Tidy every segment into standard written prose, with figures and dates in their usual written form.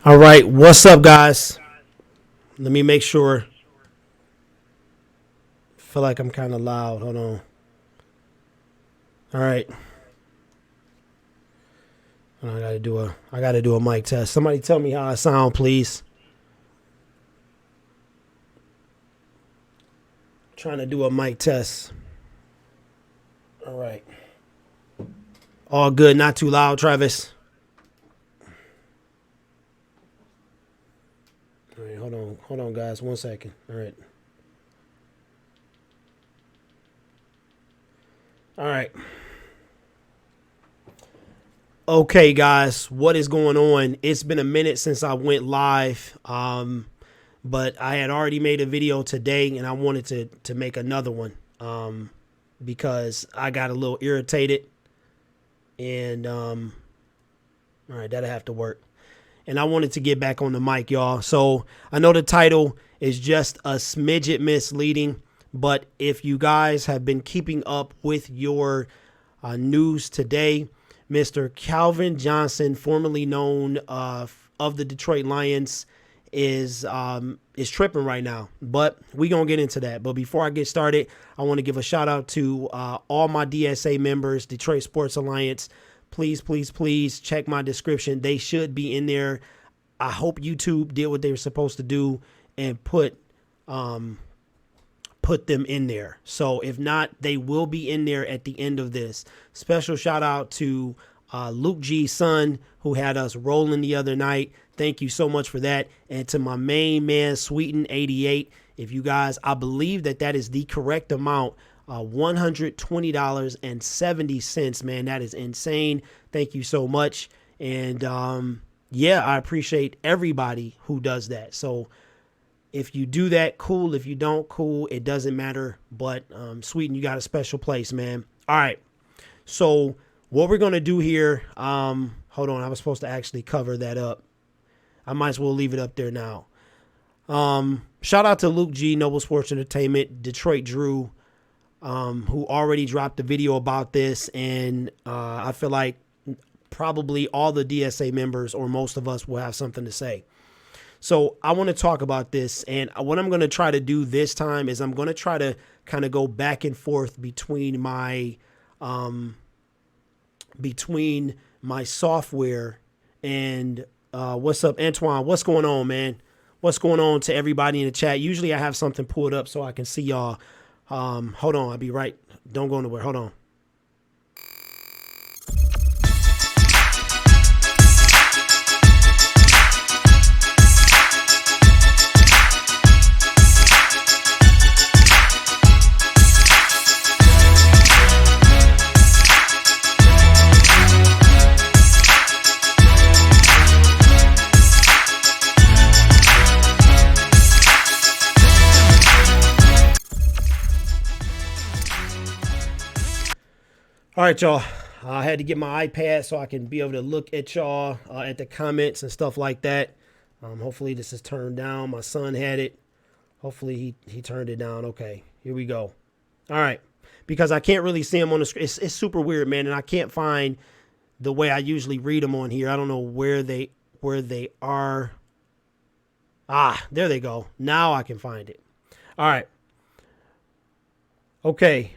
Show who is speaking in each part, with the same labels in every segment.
Speaker 1: All right, what's up, guys? Let me make sure. Feel like I'm kind of loud. Hold on. All right. I gotta do a mic test. Somebody tell me how I sound, please. Trying to do a mic test. All right. All good, not too loud, Travis. All right, hold on, guys. 1 second. All right. All right. Okay, guys, what is going on? It's been a minute since I went live, but I had already made a video today, and I wanted to make another one because I got a little irritated, and all right, that'll have to work. And I wanted to get back on the mic, y'all. So I know the title is just a smidget misleading, but if you guys have been keeping up with your news today, Mr. Calvin Johnson, formerly known of the Detroit Lions, is tripping right now. But we're going to get into that. But before I get started, I want to give a shout out to all my DSA members, Detroit Sports Alliance. Please, please, please check my description. They should be in there. I hope YouTube did what they were supposed to do and put them in there. So if not, they will be in there at the end of this. Special shout out to Luke G's son, who had us rolling the other night. Thank you so much for that. And to my main man, Sweeten88. If you guys, I believe that is the correct amount. $120.70, man. That is insane. Thank you so much. And yeah, I appreciate everybody who does that. So if you do that, cool. If you don't, cool. It doesn't matter. But Sweeten, you got a special place, man. All right. So what we're going to do here, hold on. I was supposed to actually cover that up. I might as well leave it up there now. Shout out to Luke G, Noble Sports Entertainment, Detroit Drew, who already dropped a video about this. And I feel like probably all the DSA members or most of us will have something to say. So I want to talk about this. And what I'm going to try to do this time is I'm going to try to kind of go back and forth between my software and what's up, Antoine? What's going on, man? What's going on to everybody in the chat? Usually I have something pulled up so I can see y'all. Hold on. I'll be right. Don't go nowhere. Hold on. All right, y'all. I had to get my iPad so I can be able to look at y'all at the comments and stuff like that. Hopefully this is turned down. My son had it. Hopefully he turned it down. Okay, here we go. All right, because I can't really see them on the screen. It's super weird, man, and I can't find the way I usually read them on here. I don't know where they are. Ah, there they go. Now I can find it. All right. Okay.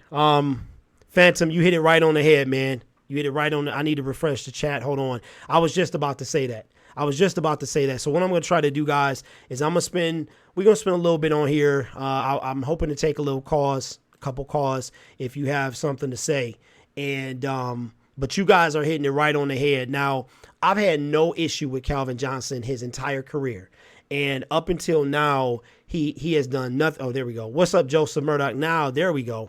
Speaker 1: Phantom, you hit it right on the head, man. You hit it right on I need to refresh the chat. Hold on. I was just about to say that. So what I'm going to try to do, guys, is we're going to spend a little bit on here. I'm hoping to take a couple calls if you have something to say. And, but you guys are hitting it right on the head. Now, I've had no issue with Calvin Johnson his entire career. And up until now, he has done nothing. Oh, there we go. What's up, Joseph Murdoch? Now, there we go.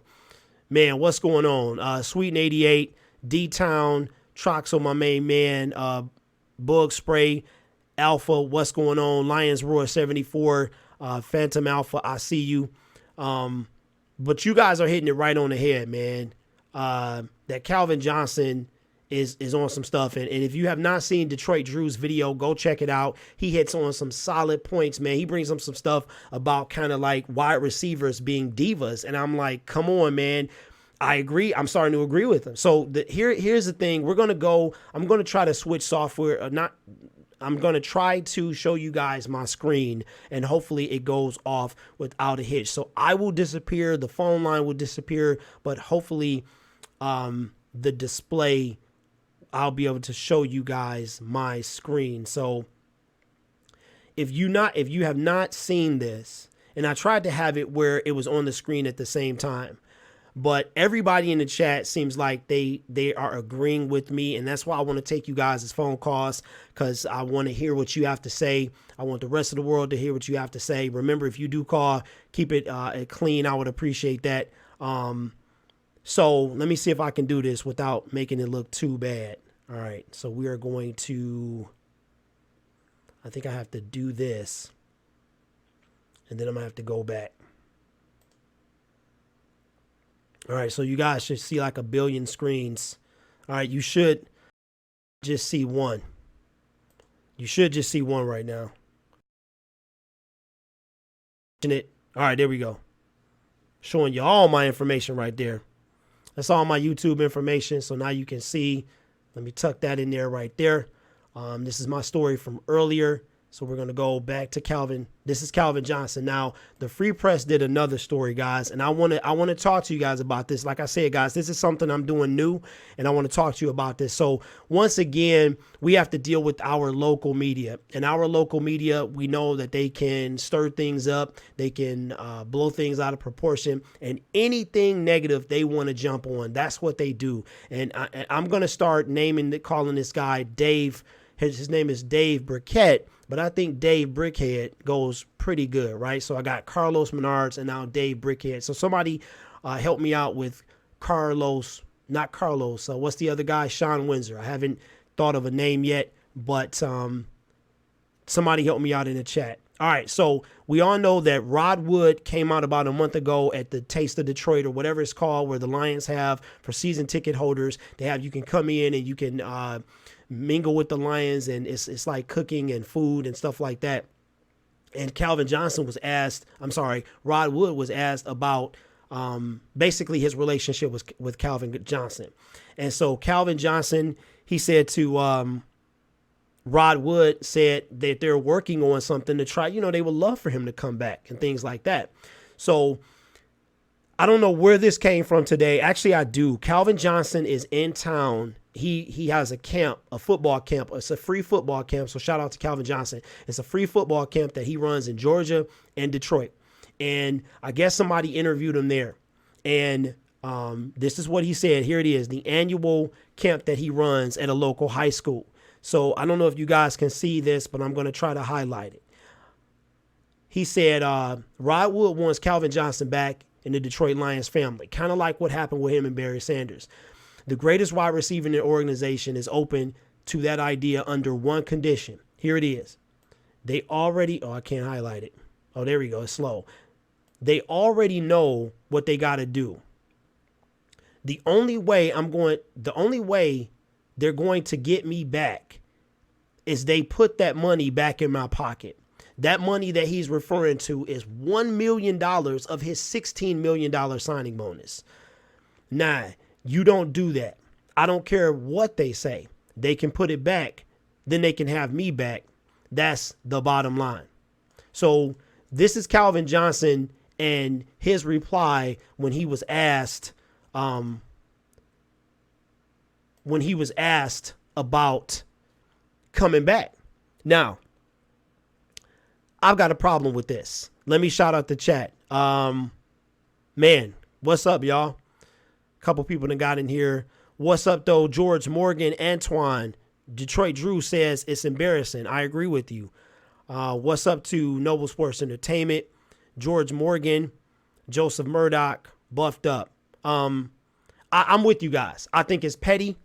Speaker 1: Man, what's going on? Sweeten88, D-Town, Troxel, my main man, Bug Spray, Alpha, what's going on? Lions Roar 74, Phantom Alpha, I see you. But you guys are hitting it right on the head, man. That Calvin Johnson is on some stuff. And if you have not seen Detroit Drew's video, go check it out. He hits on some solid points, man. He brings up some stuff about kind of like wide receivers being divas. And I'm like, come on, man. I agree. I'm starting to agree with him. So here's the thing. I'm going to try to switch software. I'm going to try to show you guys my screen, and hopefully it goes off without a hitch. So I will disappear. The phone line will disappear, but hopefully the display, I'll be able to show you guys my screen. So if you have not seen this, and I tried to have it where it was on the screen at the same time, but everybody in the chat seems like they are agreeing with me, and that's why I want to take you guys' phone calls, because I want to hear what you have to say. I want the rest of the world to hear what you have to say. Remember, if you do call, keep it clean. I would appreciate that. So let me see if I can do this without making it look too bad. All right, so we are going to, I think I have to do this, and then I'm gonna have to go back. All right, so you guys should see like a billion screens. All right, you should just see one. You should just see one right now. All right, there we go. Showing you all my information right there. That's all my YouTube information. So now you can see. Let me tuck that in there right there. This is my story from earlier. So we're going to go back to Calvin. This is Calvin Johnson. Now, the Free Press did another story, guys, and I want to talk to you guys about this. Like I said, guys, this is something I'm doing new, and I want to talk to you about this. So once again, we have to deal with our local media. And our local media, we know that they can stir things up. They can blow things out of proportion, and anything negative they want to jump on. That's what they do. And I'm going to start calling this guy Dave. His name is Dave Briquette. But I think Dave Brickhead goes pretty good, right? So I got Carlos Menards and now Dave Brickhead. So somebody help me out with Carlos, not Carlos. So what's the other guy? Sean Windsor. I haven't thought of a name yet, but somebody help me out in the chat. All right, so we all know that Rod Wood came out about a month ago at the Taste of Detroit, or whatever it's called, where the Lions have for season ticket holders. You can come in and you can mingle with the Lions, and it's like cooking and food and stuff like that. And Rod Wood was asked about basically his relationship with Calvin Johnson. And so Calvin Johnson, he said to Rod Wood, said that they're working on something to try, they would love for him to come back and things like that. So I don't know where this came from today. Actually, I do. Calvin Johnson is in town. He has a camp, a football camp. It's a free football camp. So shout out to Calvin Johnson. It's a free football camp that he runs in Georgia and Detroit. And I guess somebody interviewed him there. And this is what he said. Here it is, the annual camp that he runs at a local high school. So I don't know if you guys can see this, but I'm going to try to highlight it. He said, Rod Wood wants Calvin Johnson back in the Detroit Lions family, kind of like what happened with him and Barry Sanders. The greatest wide receiver in the organization is open to that idea under one condition. Here it is. They already, I can't highlight it. Oh, there we go. It's slow. They already know what they got to do. The only way they're going to get me back is they put that money back in my pocket. That money that he's referring to is $1 million of his $16 million signing bonus. Nah, you don't do that. I don't care what they say. They can put it back. Then they can have me back. That's the bottom line. So this is Calvin Johnson and his reply when he was asked about coming back. Now, I've got a problem with this. Let me shout out the chat. Man, what's up, y'all? A couple people that got in here. What's up, though? George Morgan, Antoine, Detroit Drew says it's embarrassing. I agree with you. What's up to Noble Sports Entertainment? George Morgan, Joseph Murdoch, buffed up. I'm with you guys. I think it's petty.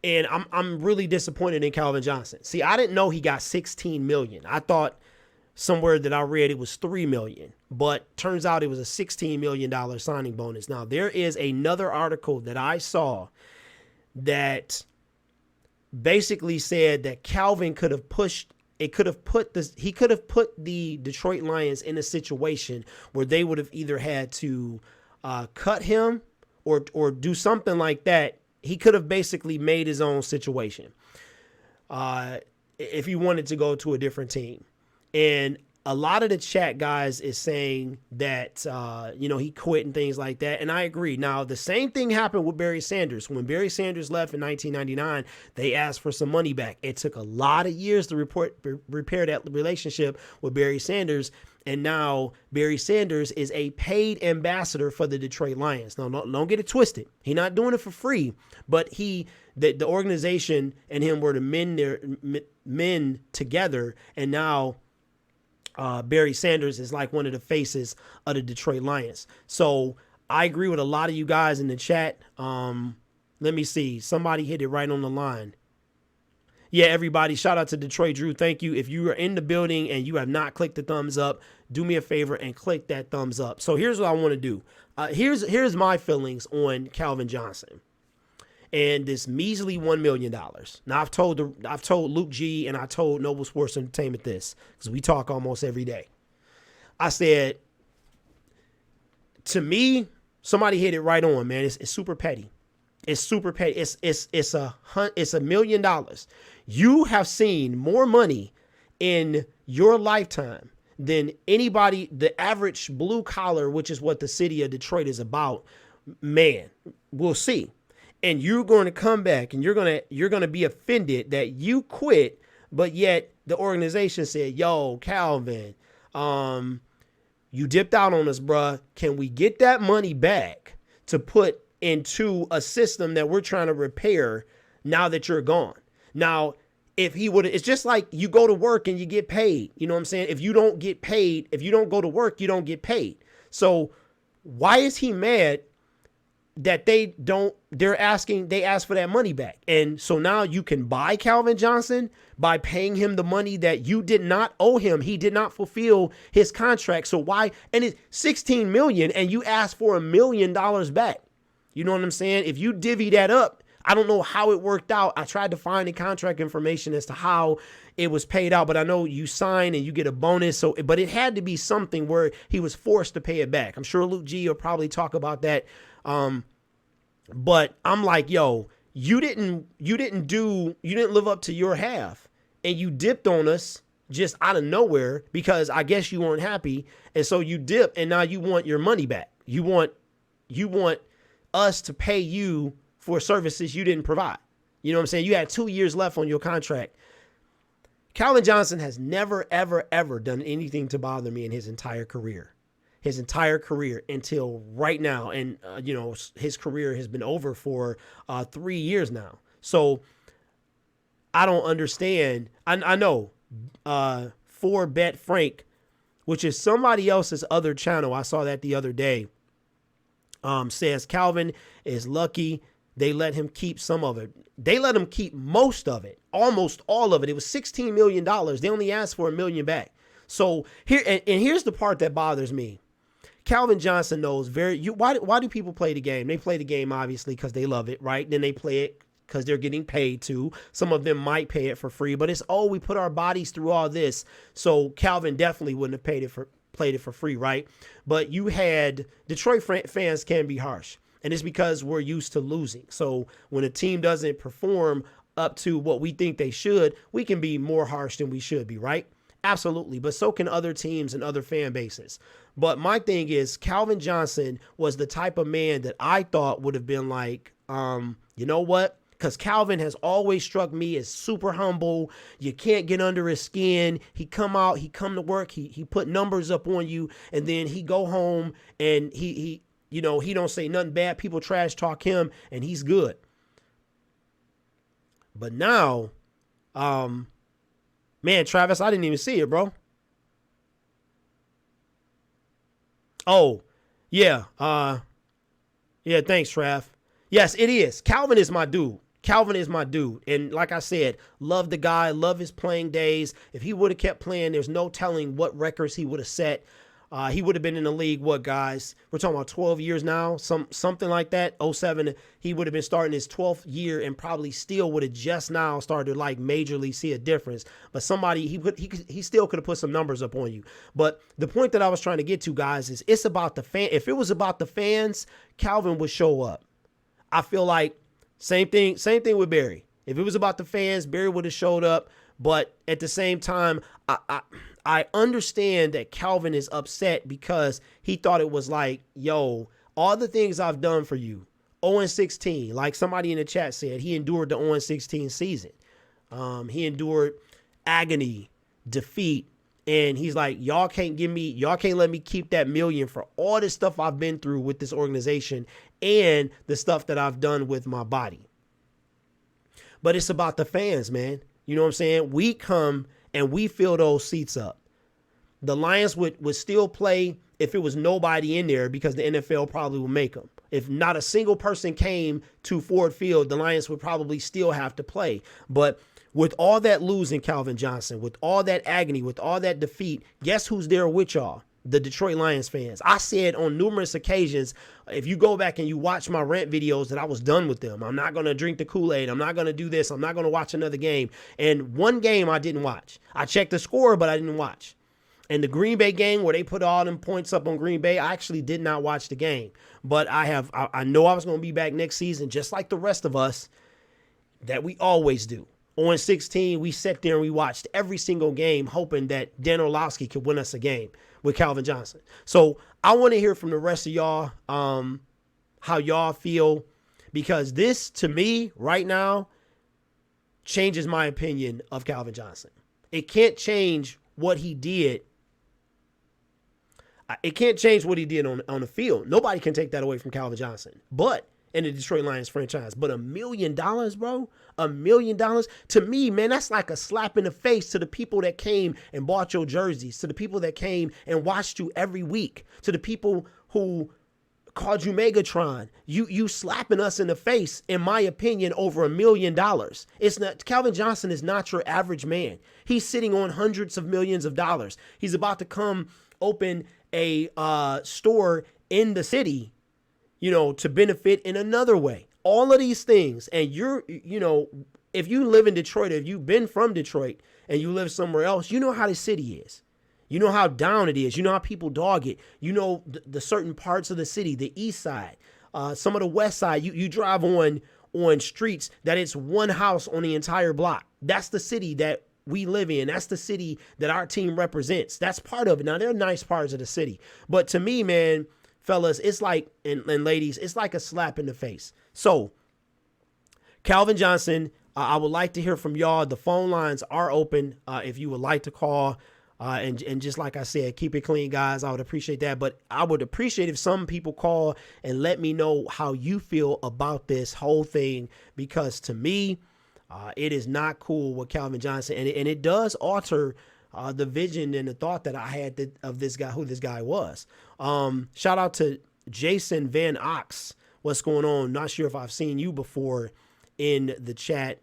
Speaker 1: And I'm really disappointed in Calvin Johnson. See, I didn't know he got $16 million. I thought somewhere that I read it was $3 million, but turns out it was a $16 million signing bonus. Now, there is another article that I saw that basically said that Calvin could have put the Detroit Lions in a situation where they would have either had to cut him or do something like that. He could have basically made his own situation. if he wanted to go to a different team. And a lot of the chat guys is saying that, he quit and things like that. And I agree. Now, the same thing happened with Barry Sanders. When Barry Sanders left in 1999, they asked for some money back. It took a lot of years to repair that relationship with Barry Sanders. And now Barry Sanders is a paid ambassador for the Detroit Lions. Now, don't get it twisted. He's not doing it for free, but the organization and him were the men together. And now Barry Sanders is like one of the faces of the Detroit Lions. So I agree with a lot of you guys in the chat. Let me see. Somebody hit it right on the line. Yeah, everybody, shout out to Detroit Drew. Thank you. If you are in the building and you have not clicked the thumbs up, do me a favor and click that thumbs up. So here's what I want to do. Here's my feelings on Calvin Johnson and this measly $1 million. Now, I've told Luke G and I told Noble Sports Entertainment this because we talk almost every day. I said, to me, somebody hit it right on, man. It's super petty. It's super petty. It's $1 million. You have seen more money in your lifetime than anybody, the average blue collar, which is what the city of Detroit is about. Man, we'll see. And you're going to come back and you're going to be offended that you quit, but yet the organization said, yo, Calvin, you dipped out on us, bruh. Can we get that money back to put into a system that we're trying to repair now that you're gone? Now, if he would, it's just like you go to work and you get paid. You know what I'm saying? If you don't get paid, if you don't go to work, you don't get paid. So why is he mad that they ask for that money back? And so now you can buy Calvin Johnson by paying him the money that you did not owe him. He did not fulfill his contract. So why? And it's $16 million and you ask for $1 million back. You know what I'm saying? If you divvy that up, I don't know how it worked out. I tried to find the contract information as to how it was paid out, but I know you sign and you get a bonus. So, but it had to be something where he was forced to pay it back. I'm sure Luke G will probably talk about that. But I'm like, yo, you didn't live up to your half and you dipped on us just out of nowhere because I guess you weren't happy. And so you dip and now you want your money back. You want us to pay you for services you didn't provide. You know what I'm saying? You had 2 years left on your contract. Calvin Johnson has never, ever, ever done anything to bother me in his entire career. Until right now. And, his career has been over for 3 years now. So I don't understand. I know for Bet Frank, which is somebody else's other channel. I saw that the other day. Says Calvin is lucky they let him keep some of it. They let him keep most of it, almost all of it. It was $16 million. They only asked for $1 million back. So here, and here's the part that bothers me. Calvin Johnson knows why do people play the game? They play the game, obviously, because they love it, right? Then they play it because they're getting paid to. Some of them might pay it for free, but it's, we put our bodies through all this. So Calvin definitely wouldn't have played it for free, right? But you had Detroit fans can be harsh, and it's because we're used to losing. So when a team doesn't perform up to what we think they should, we can be more harsh than we should be, right? Absolutely. But so can other teams and other fan bases. But my thing is Calvin Johnson was the type of man that I thought would have been like, you know what? Because Calvin has always struck me as super humble. You can't get under his skin. He come to work. He put numbers up on you, and then he go home and he don't say nothing bad. People trash talk him, and he's good. But now, man, Travis, I didn't even see it, bro. Oh, yeah. Yeah, thanks, Trav. Yes, it is. Calvin is my dude. And like I said, love the guy, love his playing days. If he would have kept playing, there's no telling what records he would have set. He would have been in the league, what, guys? We're talking about 12 years now, something like that. 07, he would have been starting his 12th year and probably still would have just now started to like majorly see a difference. But he still could have put some numbers up on you. But the point that I was trying to get to, guys, is it's about the fan. If it was about the fans, Calvin would show up. I feel like same thing with Barry. If it was about the fans, Barry would have showed up. But at the same time, I understand that Calvin is upset because he thought it was like, yo, all the things I've done for you, 0-16, like somebody in the chat said, he endured the 0-16 season. He endured agony, defeat, and he's like, y'all can't let me keep that million for all this stuff I've been through with this organization and the stuff that I've done with my body. But it's about the fans, man. You know what I'm saying? We come and we fill those seats up. The Lions would still play if it was nobody in there because the NFL probably would make them. If not a single person came to Ford Field, the Lions would probably still have to play. But with all that losing, Calvin Johnson, with all that agony, with all that defeat, guess who's there with y'all? The Detroit Lions fans. I said on numerous occasions, if you go back and you watch my rant videos, that I was done with them. I'm not going to drink the Kool-Aid. I'm not going to do this. I'm not going to watch another game. And one game I didn't watch. I checked the score, but I didn't watch. And the Green Bay game where they put all them points up on Green Bay, I actually did not watch the game. But I know I was going to be back next season, just like the rest of us, that we always do. On 16, we sat there and we watched every single game, hoping that Dan Orlovsky could win us a game with Calvin Johnson. So I want to hear from the rest of y'all, how y'all feel, because this, to me, right now, changes my opinion of Calvin Johnson. It can't change what he did. It can't change what he did on the field. Nobody can take that away from Calvin Johnson. But in the Detroit Lions franchise. But $1 million, bro, $1 million to me, man, that's like a slap in the face to the people that came and bought your jerseys, to the people that came and watched you every week, to the people who called you Megatron. You slapping us in the face, in my opinion, over $1 million. It's not, Calvin Johnson is not your average man. He's sitting on hundreds of millions of dollars. He's about to come open a store in the city, you know, to benefit in another way. All of these things. And if you live in Detroit, if you've been from Detroit and you live somewhere else, you know how the city is. You know how down it is. You know how people dog it. You know the certain parts of the city, the east side, some of the west side. You drive on streets that it's one house on the entire block. That's the city that we live in. That's the city that our team represents. That's part of it. Now, there are nice parts of the city. But to me, man, fellas, it's like, and ladies, it's like a slap in the face. So, Calvin Johnson, I would like to hear from y'all. The phone lines are open if you would like to call. And just like I said, keep it clean, guys. I would appreciate that. But I would appreciate if some people call and let me know how you feel about this whole thing. Because to me, it is not cool with Calvin Johnson. And it does alter the vision and the thought that I had of this guy, who this guy was. Shout out to Jason Van Ox. What's going on? Not sure if I've seen you before in the chat.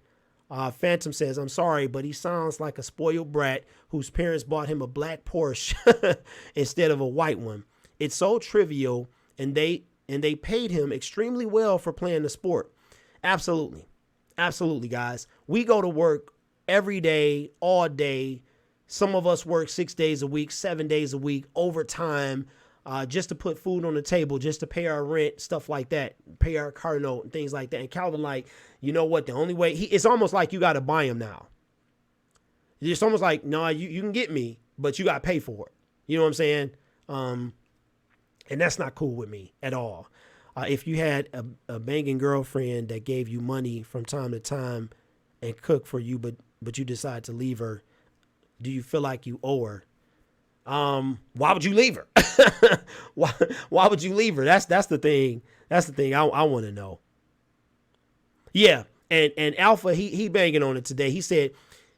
Speaker 1: Phantom says, I'm sorry, but he sounds like a spoiled brat whose parents bought him a black Porsche instead of a white one. It's so trivial, and they paid him extremely well for playing the sport. Absolutely. Absolutely, guys. We go to work every day, all day. Some of us work 6 days a week, 7 days a week, overtime, just to put food on the table, just to pay our rent, stuff like that, pay our car note and things like that. And Calvin, like, you know what? The only way, it's almost like you got to buy him now. It's almost like, no, you can get me, but you got to pay for it. You know what I'm saying? And that's not cool with me at all. If you had a banging girlfriend that gave you money from time to time and cooked for you, but you decide to leave her, do you feel like you owe her? Why would you leave her? Why would you leave her? That's the thing. That's the thing I want to know. Yeah. And Alpha, he banging on it today. He said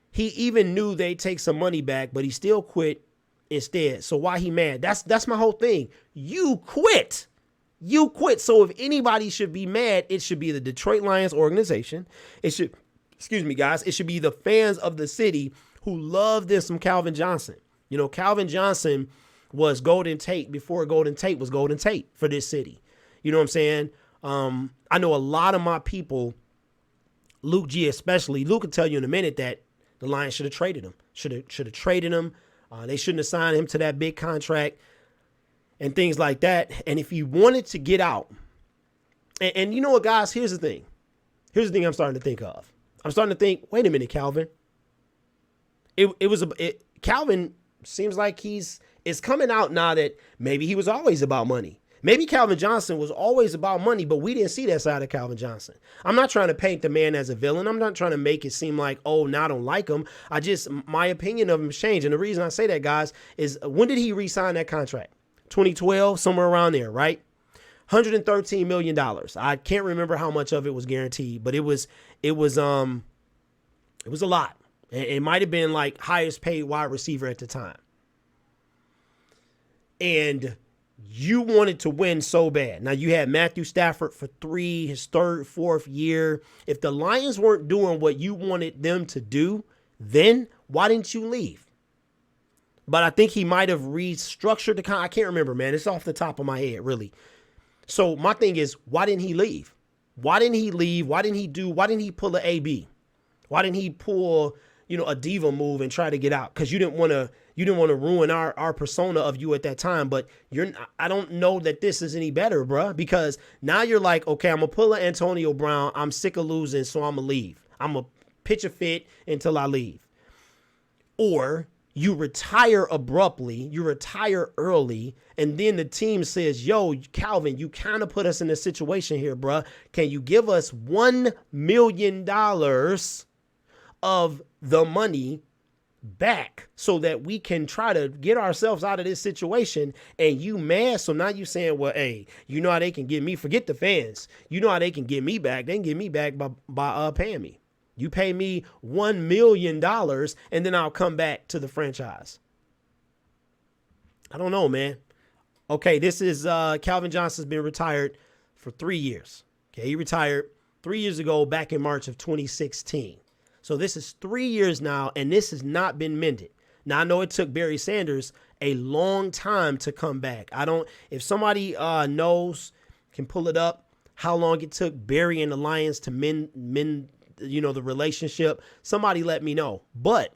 Speaker 1: he even knew they'd take some money back, but he still quit instead. So why he mad? That's my whole thing. You quit. You quit. So if anybody should be mad, it should be the Detroit Lions organization. It should, excuse me, guys. It should be the fans of the city who love this from Calvin Johnson. You know, Calvin Johnson was Golden Tate before Golden Tate was Golden Tate for this city. You know what I'm saying? I know a lot of my people, Luke G especially, Luke can tell you in a minute that the Lions should have traded him. Should have traded him. They shouldn't have signed him to that big contract and things like that. And if he wanted to get out, and you know what, guys, here's the thing. Here's the thing I'm starting to think of. I'm starting to think, wait a minute, Calvin. Calvin seems like it's coming out now that maybe he was always about money. Maybe Calvin Johnson was always about money, but we didn't see that side of Calvin Johnson. I'm not trying to paint the man as a villain. I'm not trying to make it seem like, oh, now I don't like him. My opinion of him changed. And the reason I say that, guys, is when did he re-sign that contract? 2012, somewhere around there, right? $113 million. I can't remember how much of it was guaranteed, but it was a lot. It might have been like highest paid wide receiver at the time. And you wanted to win so bad. Now you had Matthew Stafford for his third, fourth year. If the Lions weren't doing what you wanted them to do, then why didn't you leave? But I think he might have restructured the contract. I can't remember, man. It's off the top of my head, really. So my thing is, why didn't he leave? Why didn't he leave? Why didn't he pull an AB? Why didn't he pull, a diva move and try to get out? Because you didn't want to ruin our persona of you at that time. But I don't know that this is any better, bruh, because now you're like, okay, I'm going to pull an Antonio Brown. I'm sick of losing, so I'm going to leave. I'm going to pitch a fit until I leave. Or you retire abruptly, you retire early, and then the team says, yo, Calvin, you kind of put us in a situation here, bruh. Can you give us $1 million of the money back so that we can try to get ourselves out of this situation? And you mad, so now you saying, well, hey, you know how they can get me? Forget the fans. You know how they can get me back? They can get me back by paying me. You pay me $1 million, and then I'll come back to the franchise. I don't know, man. Okay, this is Calvin Johnson's been retired for 3 years. Okay, he retired 3 years ago back in March of 2016. So this is 3 years now, and this has not been mended. Now, I know it took Barry Sanders a long time to come back. If somebody knows, can pull it up, how long it took Barry and the Lions to mend the relationship, somebody let me know. But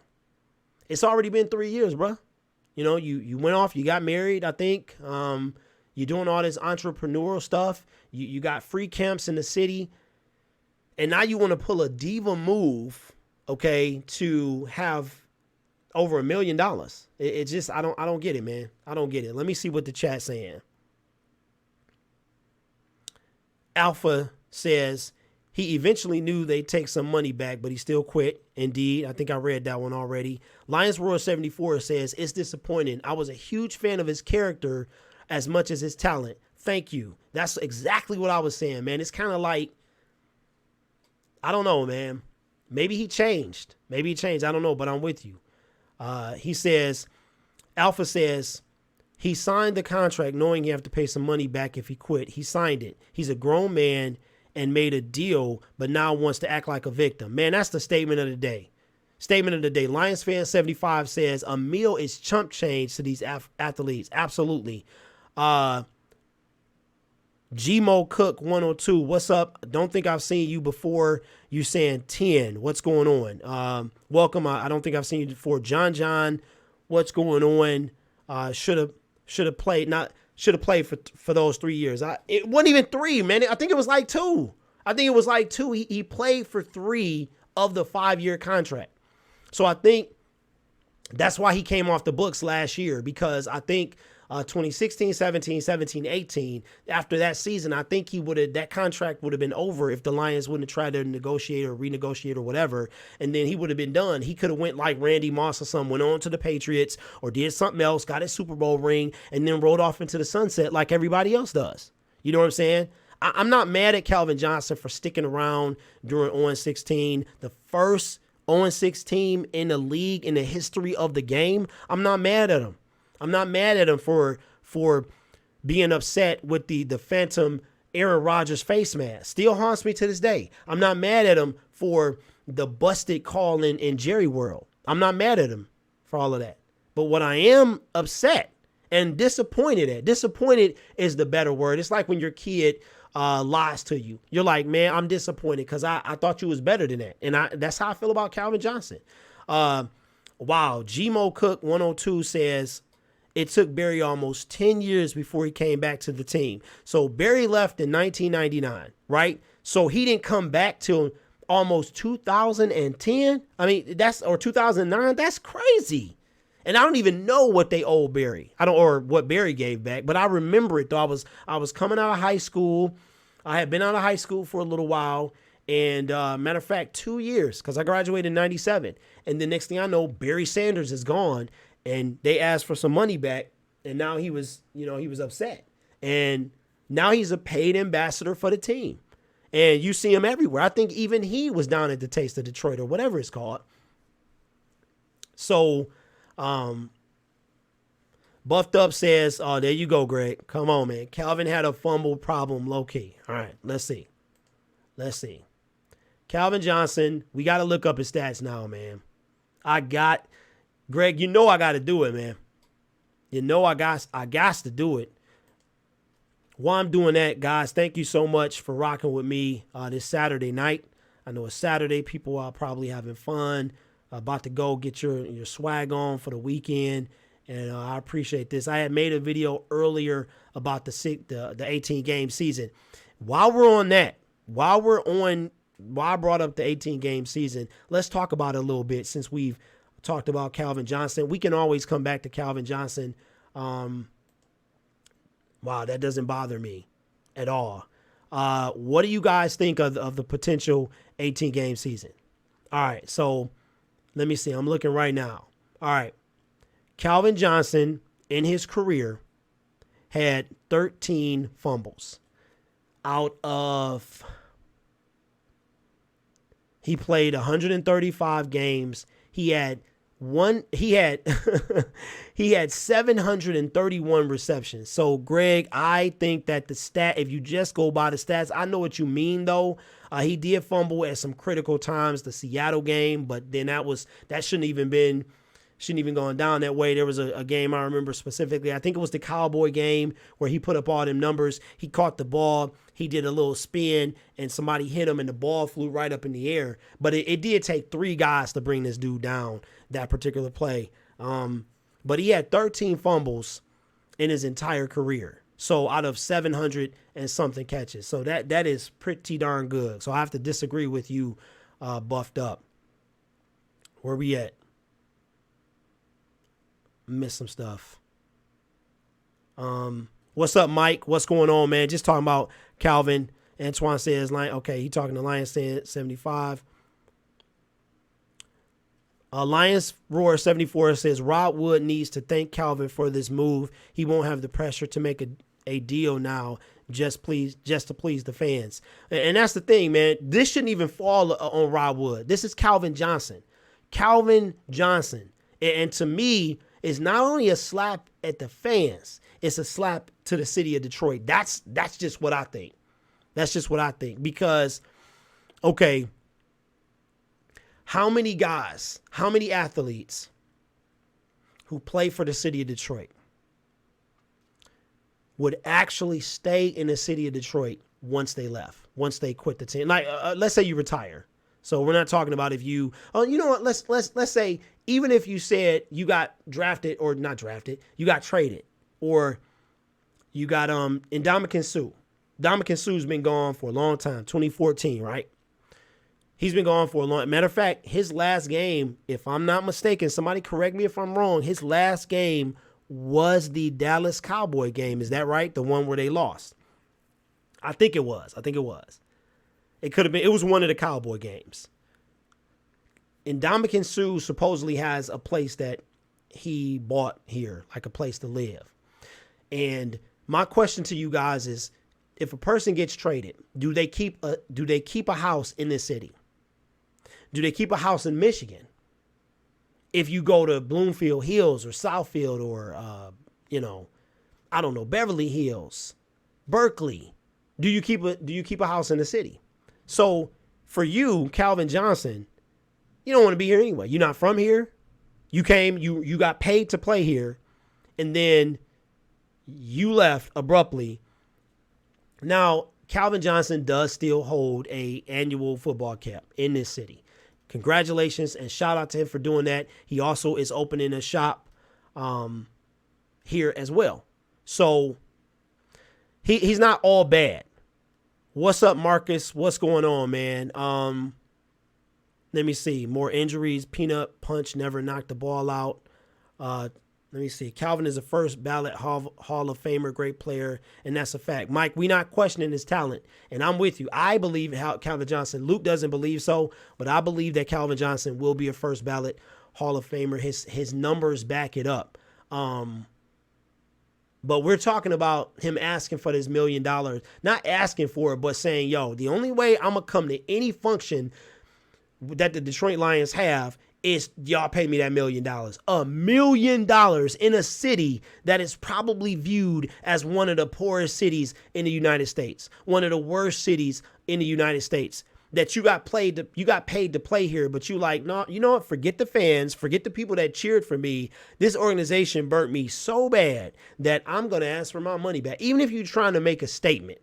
Speaker 1: it's already been 3 years, bro. You went off, you got married, I think. You're doing all this entrepreneurial stuff. You got free camps in the city. And now you want to pull a diva move, okay, to have over $1 million. It just, I don't get it, man. I don't get it. Let me see what the chat's saying. Alpha says, he eventually knew they'd take some money back, but he still quit. Indeed, I think I read that one already. Lions Roar 74 says, it's disappointing. I was a huge fan of his character as much as his talent. Thank you. That's exactly what I was saying, man. It's kind of like, I don't know, man. Maybe he changed. I don't know, but I'm with you. He says, Alpha says, he signed the contract knowing he have to pay some money back if he quit. He signed it. He's a grown man and made a deal, but now wants to act like a victim. Man, that's the statement of the day. Lions fan 75 says, a meal is chump change to these athletes. Absolutely. Gmo Cook 102, what's up? Don't think I've seen you before. You saying 10. What's going on? Welcome. I don't think I've seen you before. John, what's going on? Should have played. Should have played for those 3 years. It wasn't even 3, man. I think it was like 2. He played for 3 of the 5-year contract. So I think that's why he came off the books last year, because I think 2016, 17, 18, after that season, I think that contract would have been over if the Lions wouldn't have tried to negotiate or renegotiate or whatever. And then he would have been done. He could have went like Randy Moss or something, went on to the Patriots or did something else, got his Super Bowl ring, and then rode off into the sunset like everybody else does. You know what I'm saying? I'm not mad at Calvin Johnson for sticking around during 0-16, the first 0-6 team in the league in the history of the game. I'm not mad at him. I'm not mad at him for being upset with the phantom Aaron Rodgers face mask. Still haunts me to this day. I'm not mad at him for the busted call in Jerry World. I'm not mad at him for all of that. But what I am upset and disappointed is the better word. It's like when your kid lies to you. You're like, man, I'm disappointed because I thought you was better than that. And that's how I feel about Calvin Johnson. Wow. Gmo Cook 102 says, it took Barry almost 10 years before he came back to the team. So Barry left in 1999, right? So he didn't come back till almost 2010. I mean, or 2009. That's crazy. And I don't even know what they owe Barry. Or what Barry gave back, but I remember it though. I was coming out of high school. I had been out of high school for a little while. And matter of fact, 2 years, because I graduated in 97. And the next thing I know, Barry Sanders is gone. And they asked for some money back. And now he was upset. And now he's a paid ambassador for the team. And you see him everywhere. I think even he was down at the Taste of Detroit or whatever it's called. So, Buffed Up says, oh, there you go, Greg. Come on, man. Calvin had a fumble problem, low key. All right, let's see. Calvin Johnson, we got to look up his stats now, man. Greg, you know I got to do it, man. You know I got to do it. While I'm doing that, guys, thank you so much for rocking with me this Saturday night. I know it's Saturday. People are probably having fun, about to go get your swag on for the weekend, and I appreciate this. I had made a video earlier about the 18-game season. While I brought up the 18-game season, let's talk about it a little bit since we've talked about Calvin Johnson. We can always come back to Calvin Johnson. Wow, that doesn't bother me at all. What do you guys think of the potential 18-game season? All right, so let me see. I'm looking right now. All right. Calvin Johnson in his career had 13 fumbles out of... He played 135 games. He had 731 receptions. So, Greg, I think that the stat, if you just go by the stats, I know what you mean, though. He did fumble at some critical times, the Seattle game, but then that shouldn't even gone down that way. There was a game I remember specifically. I think it was the Cowboy game where he put up all them numbers. He caught the ball. He did a little spin, and somebody hit him, and the ball flew right up in the air. But it did take 3 guys to bring this dude down, that particular play. But he had 13 fumbles in his entire career. So out of 700 and something catches. So that is pretty darn good. So I have to disagree with you, Buffed Up. Where we at? Missed some stuff. What's up, Mike? What's going on, man? Just talking about Calvin. Antoine says, okay, he talking to Lions 75. Lions Roar 74 says, Rod Wood needs to thank Calvin for this move. He won't have the pressure to make a deal now, just to please the fans. And that's the thing, man. This shouldn't even fall on Rod Wood. This is Calvin Johnson. Calvin Johnson. And to me, it's not only a slap at the fans, it's a slap to the city of Detroit. That's just what I think. That's just what I think. Because, okay, how many athletes who play for the city of Detroit would actually stay in the city of Detroit once they once they quit the team? Like, let's say you retire. So we're not talking about if you, you know what? Let's say even if you said you got drafted or not drafted, you got traded, or you got Ndamukong Suh. Ndamukong Suh's been gone for a long time, 2014, right? He's been gone for a long. Matter of fact, his last game, if I'm not mistaken, somebody correct me if I'm wrong. His last game was the Dallas Cowboy game. Is that right? The one where they lost. I think it was. It could have been. It was one of the Cowboy games. And Ndamukong Suh supposedly has a place that he bought here, like a place to live. And my question to you guys is, if a person gets traded, do they keep a house in this city? Do they keep a house in Michigan? If you go to Bloomfield Hills or Southfield or I don't know, Beverly Hills, Berkeley, do you keep a house in the city? So for you, Calvin Johnson, you don't want to be here anyway. You're not from here. You came, you got paid to play here, and then you left abruptly. Now, Calvin Johnson does still hold a annual football cap in this city. Congratulations and shout out to him for doing that. He also is opening a shop here as well. So he's not all bad. What's up, Marcus? What's going on, man? Let me see. More injuries. Peanut Punch never knocked the ball out. Let me see. Calvin is a first ballot Hall of Famer, great player, and that's a fact. Mike, we not questioning his talent, and I'm with you. I believe Calvin Johnson. Luke doesn't believe so, but I believe that Calvin Johnson will be a first ballot Hall of Famer. His numbers back it up. But we're talking about him asking for this $1 million, not asking for it, but saying, yo, the only way I'm going to come to any function that the Detroit Lions have is y'all pay me that $1 million. $1 million in a city that is probably viewed as one of the poorest cities in the United States, one of the worst cities in the United States. That you got paid to play here, but you like, no, you know what? Forget the fans, forget the people that cheered for me. This organization burnt me so bad that I'm gonna ask for my money back. Even if you're trying to make a statement,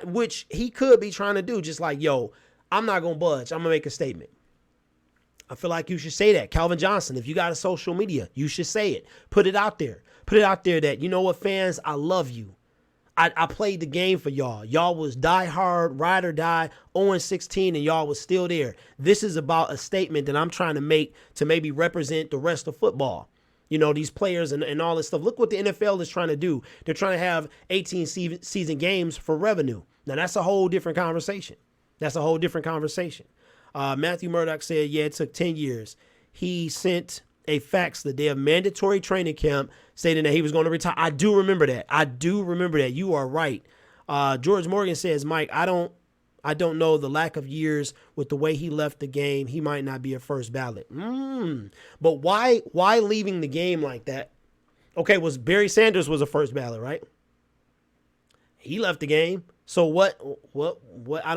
Speaker 1: which he could be trying to do, just like, yo, I'm not gonna budge. I'm gonna make a statement. I feel like you should say that. Calvin Johnson, if you got a social media, you should say it. Put it out there. Put it out there that, you know what, fans, I love you. I played the game for y'all. Y'all was die hard, ride or die, 0-16, and y'all was still there. This is about a statement that I'm trying to make to maybe represent the rest of football. You know, these players and all this stuff. Look what the NFL is trying to do. They're trying to have 18 season games for revenue. Now, that's a whole different conversation. That's a whole different conversation. Matthew Murdoch said, yeah, it took 10 years. He sent a fax the day of mandatory training camp stating that he was going to retire. I do remember that. You are right. George Morgan says, Mike, I don't know the lack of years with the way he left the game. He might not be a first ballot. But why leaving the game like that? Okay, Barry Sanders was a first ballot, right? He left the game. So what I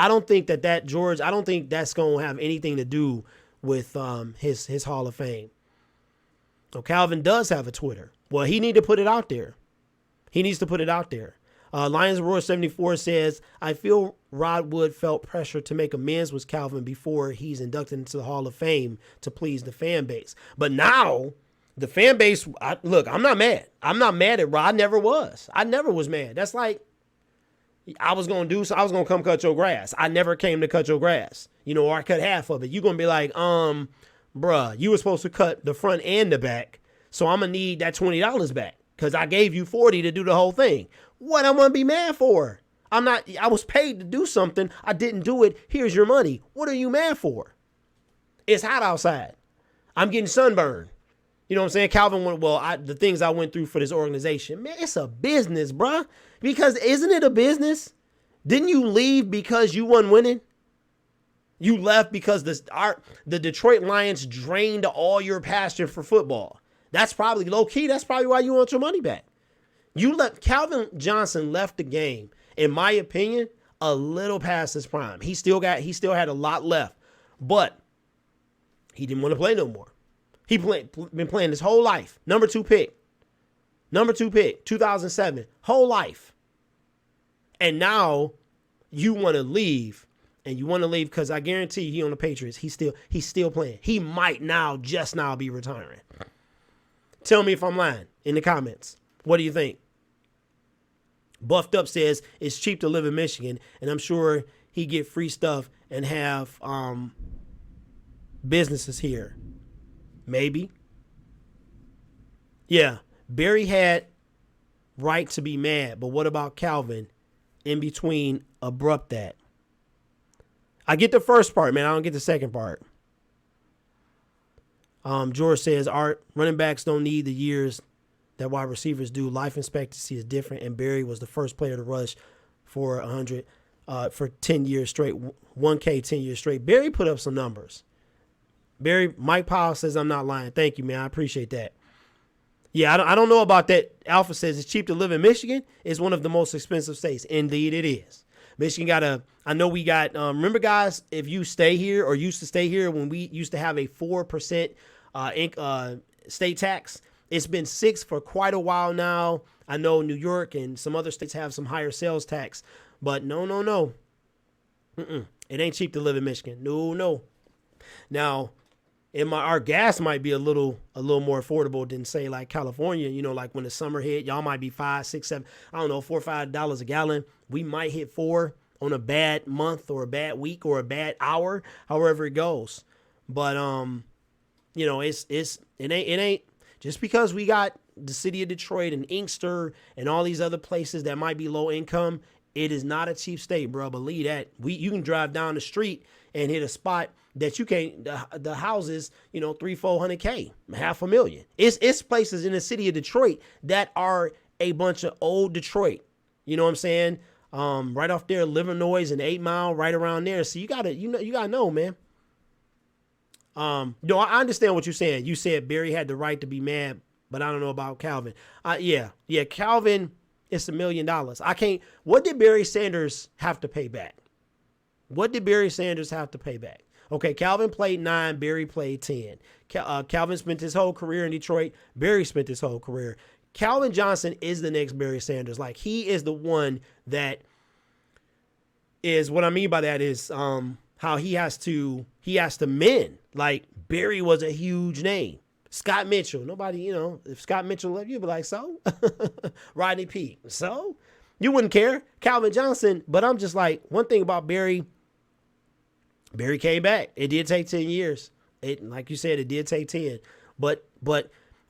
Speaker 1: don't think that George, I don't think that's going to have anything to do with his Hall of Fame. So Calvin does have a Twitter. Well, he need to put it out there. He needs to put it out there. Lions Roar 74 says, I feel Rod Wood felt pressure to make amends with Calvin before he's inducted into the Hall of Fame to please the fan base. But now the fan base, look, I'm not mad. I'm not mad at Rod. I never was. I never was mad. That's like, I was going to come cut your grass. I never came to cut your grass, or I cut half of it. You're going to be like, bruh, you were supposed to cut the front and the back. So I'm going to need that $20 back because I gave you $40 to do the whole thing. What am I going to be mad for? I was paid to do something. I didn't do it. Here's your money. What are you mad for? It's hot outside. I'm getting sunburned. You know what I'm saying? Calvin went, the things I went through for this organization, man, it's a business, bruh. Because isn't it a business? Didn't you leave because you wasn't winning? You left because the Detroit Lions drained all your passion for football. That's probably low key. That's probably why you want your money back. Calvin Johnson left the game, in my opinion, a little past his prime. He still had a lot left, but he didn't want to play no more. He been playing his whole life. Number two pick, 2007, whole life. And now you want to leave, and you want to leave because I guarantee you he on the Patriots. He's still playing. He might just now be retiring. Tell me if I'm lying in the comments. What do you think? Buffed Up says it's cheap to live in Michigan, and I'm sure he get free stuff and have businesses here. Maybe. Yeah, Barry had right to be mad, but what about Calvin? In between, abrupt that. I get the first part, man. I don't get the second part. George says, Art, running backs don't need the years that wide receivers do. Life expectancy is different, and Barry was the first player to rush for 100 for 10 years straight, 1K 10 years straight. Barry put up some numbers. Mike Powell says, I'm not lying. Thank you, man. I appreciate that. Yeah, I don't know about that. Alpha says it's cheap to live in Michigan. It's one of the most expensive states. Indeed, it is. Michigan remember, guys, if you stay here or used to stay here when we used to have a 4% state tax, it's been 6 for quite a while now. I know New York and some other states have some higher sales tax, but no. It ain't cheap to live in Michigan. No. Now, our gas might be a little more affordable than, say, like California. Like when the summer hit, y'all might be $5, $6, $7, $4 or $5 a gallon. We might hit $4 on a bad month or a bad week or a bad hour, however it goes. But you know, it ain't just because we got the city of Detroit and Inkster and all these other places that might be low income. It is not a cheap state, bro. Believe that. You can drive down the street and hit a spot that you can't. The houses, you know, 300-400K, $500,000. It's places in the city of Detroit that are a bunch of old Detroit. You know what I'm saying? Right off there, Livernois and 8 Mile, right around there. So you gotta know, man. No, I understand what you're saying. You said Barry had the right to be mad, but I don't know about Calvin. Yeah, Calvin. It's $1 million. I can't. What did Barry Sanders have to pay back? What did Barry Sanders have to pay back? Okay, Calvin played 9. Barry played 10. Calvin spent his whole career in Detroit. Barry spent his whole career. Calvin Johnson is the next Barry Sanders. Like, he is the one that is, what I mean by that is how he has to mend. Like, Barry was a huge name. Scott Mitchell, nobody, you know, if Scott Mitchell left, you'd be like, so? Rodney Peete, so? You wouldn't care. Calvin Johnson, but I'm just like, one thing about Barry came back. It did take 10 years. Like you said, it did take 10. But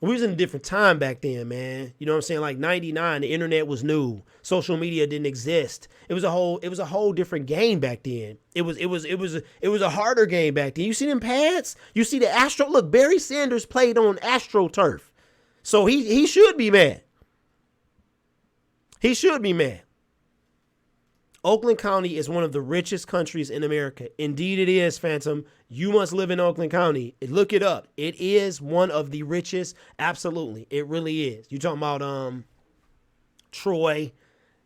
Speaker 1: we was in a different time back then, man. You know what I'm saying? Like 99, the internet was new. Social media didn't exist. It was a whole different game back then. It was a harder game back then. You see them pads? You see the Astro? Look, Barry Sanders played on AstroTurf. So he should be mad. He should be mad. Oakland County is one of the richest countries in America. Indeed it is, Phantom. You must live in Oakland County. Look it up. It is one of the richest. Absolutely. It really is. You talking about Troy,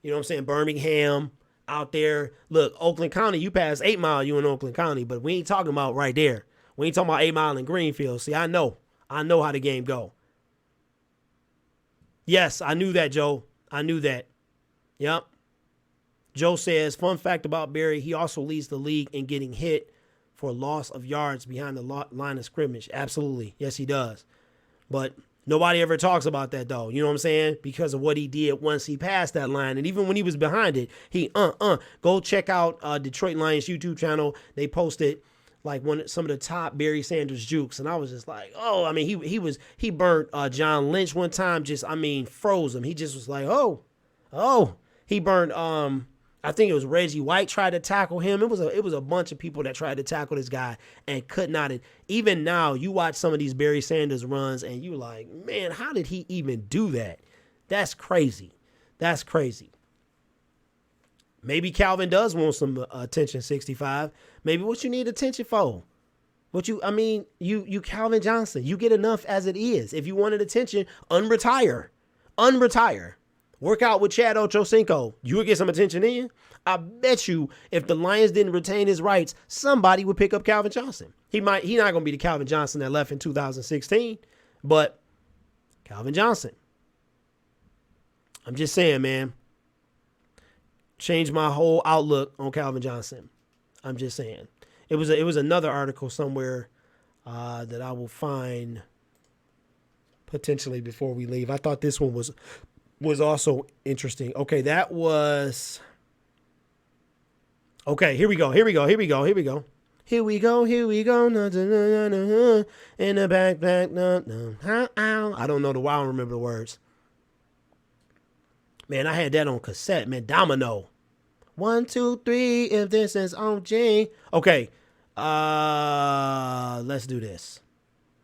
Speaker 1: you know what I'm saying, Birmingham, out there. Look, Oakland County, you pass 8 Mile, you in Oakland County, but we ain't talking about right there. We ain't talking about 8 Mile and Greenfield. See, I know how the game go. Yes, I knew that, Joe. I knew that. Yep. Joe says, fun fact about Barry, he also leads the league in getting hit for loss of yards behind the line of scrimmage. Absolutely. Yes, he does. But nobody ever talks about that, though. You know what I'm saying? Because of what he did once he passed that line. And even when he was behind it, he, go check out Detroit Lions YouTube channel. They posted like some of the top Barry Sanders jukes. And I was just like, oh, I mean, he burnt John Lynch one time, froze him. He just was like, oh, he burned, I think it was Reggie White tried to tackle him. It was a bunch of people that tried to tackle this guy and could not. And even now, you watch some of these Barry Sanders runs and you're like, man, how did he even do that? That's crazy. That's crazy. Maybe Calvin does want some attention, 65. Maybe what you need attention for? You Calvin Johnson, you get enough as it is. If you wanted attention, unretire. Work out with Chad Ochocinco. You would get some attention in. I bet you if the Lions didn't retain his rights, somebody would pick up Calvin Johnson. He's not going to be the Calvin Johnson that left in 2016, but Calvin Johnson. I'm just saying, man. Changed my whole outlook on Calvin Johnson. I'm just saying. It was another article somewhere that I will find potentially before we leave. I thought this one was also interesting. Okay, that was... Okay, here we go. No, in the back, no. I don't know the why, I don't remember the words. Man, I had that on cassette, man. Domino. 1, 2, 3, if this is on G. Okay, let's do this.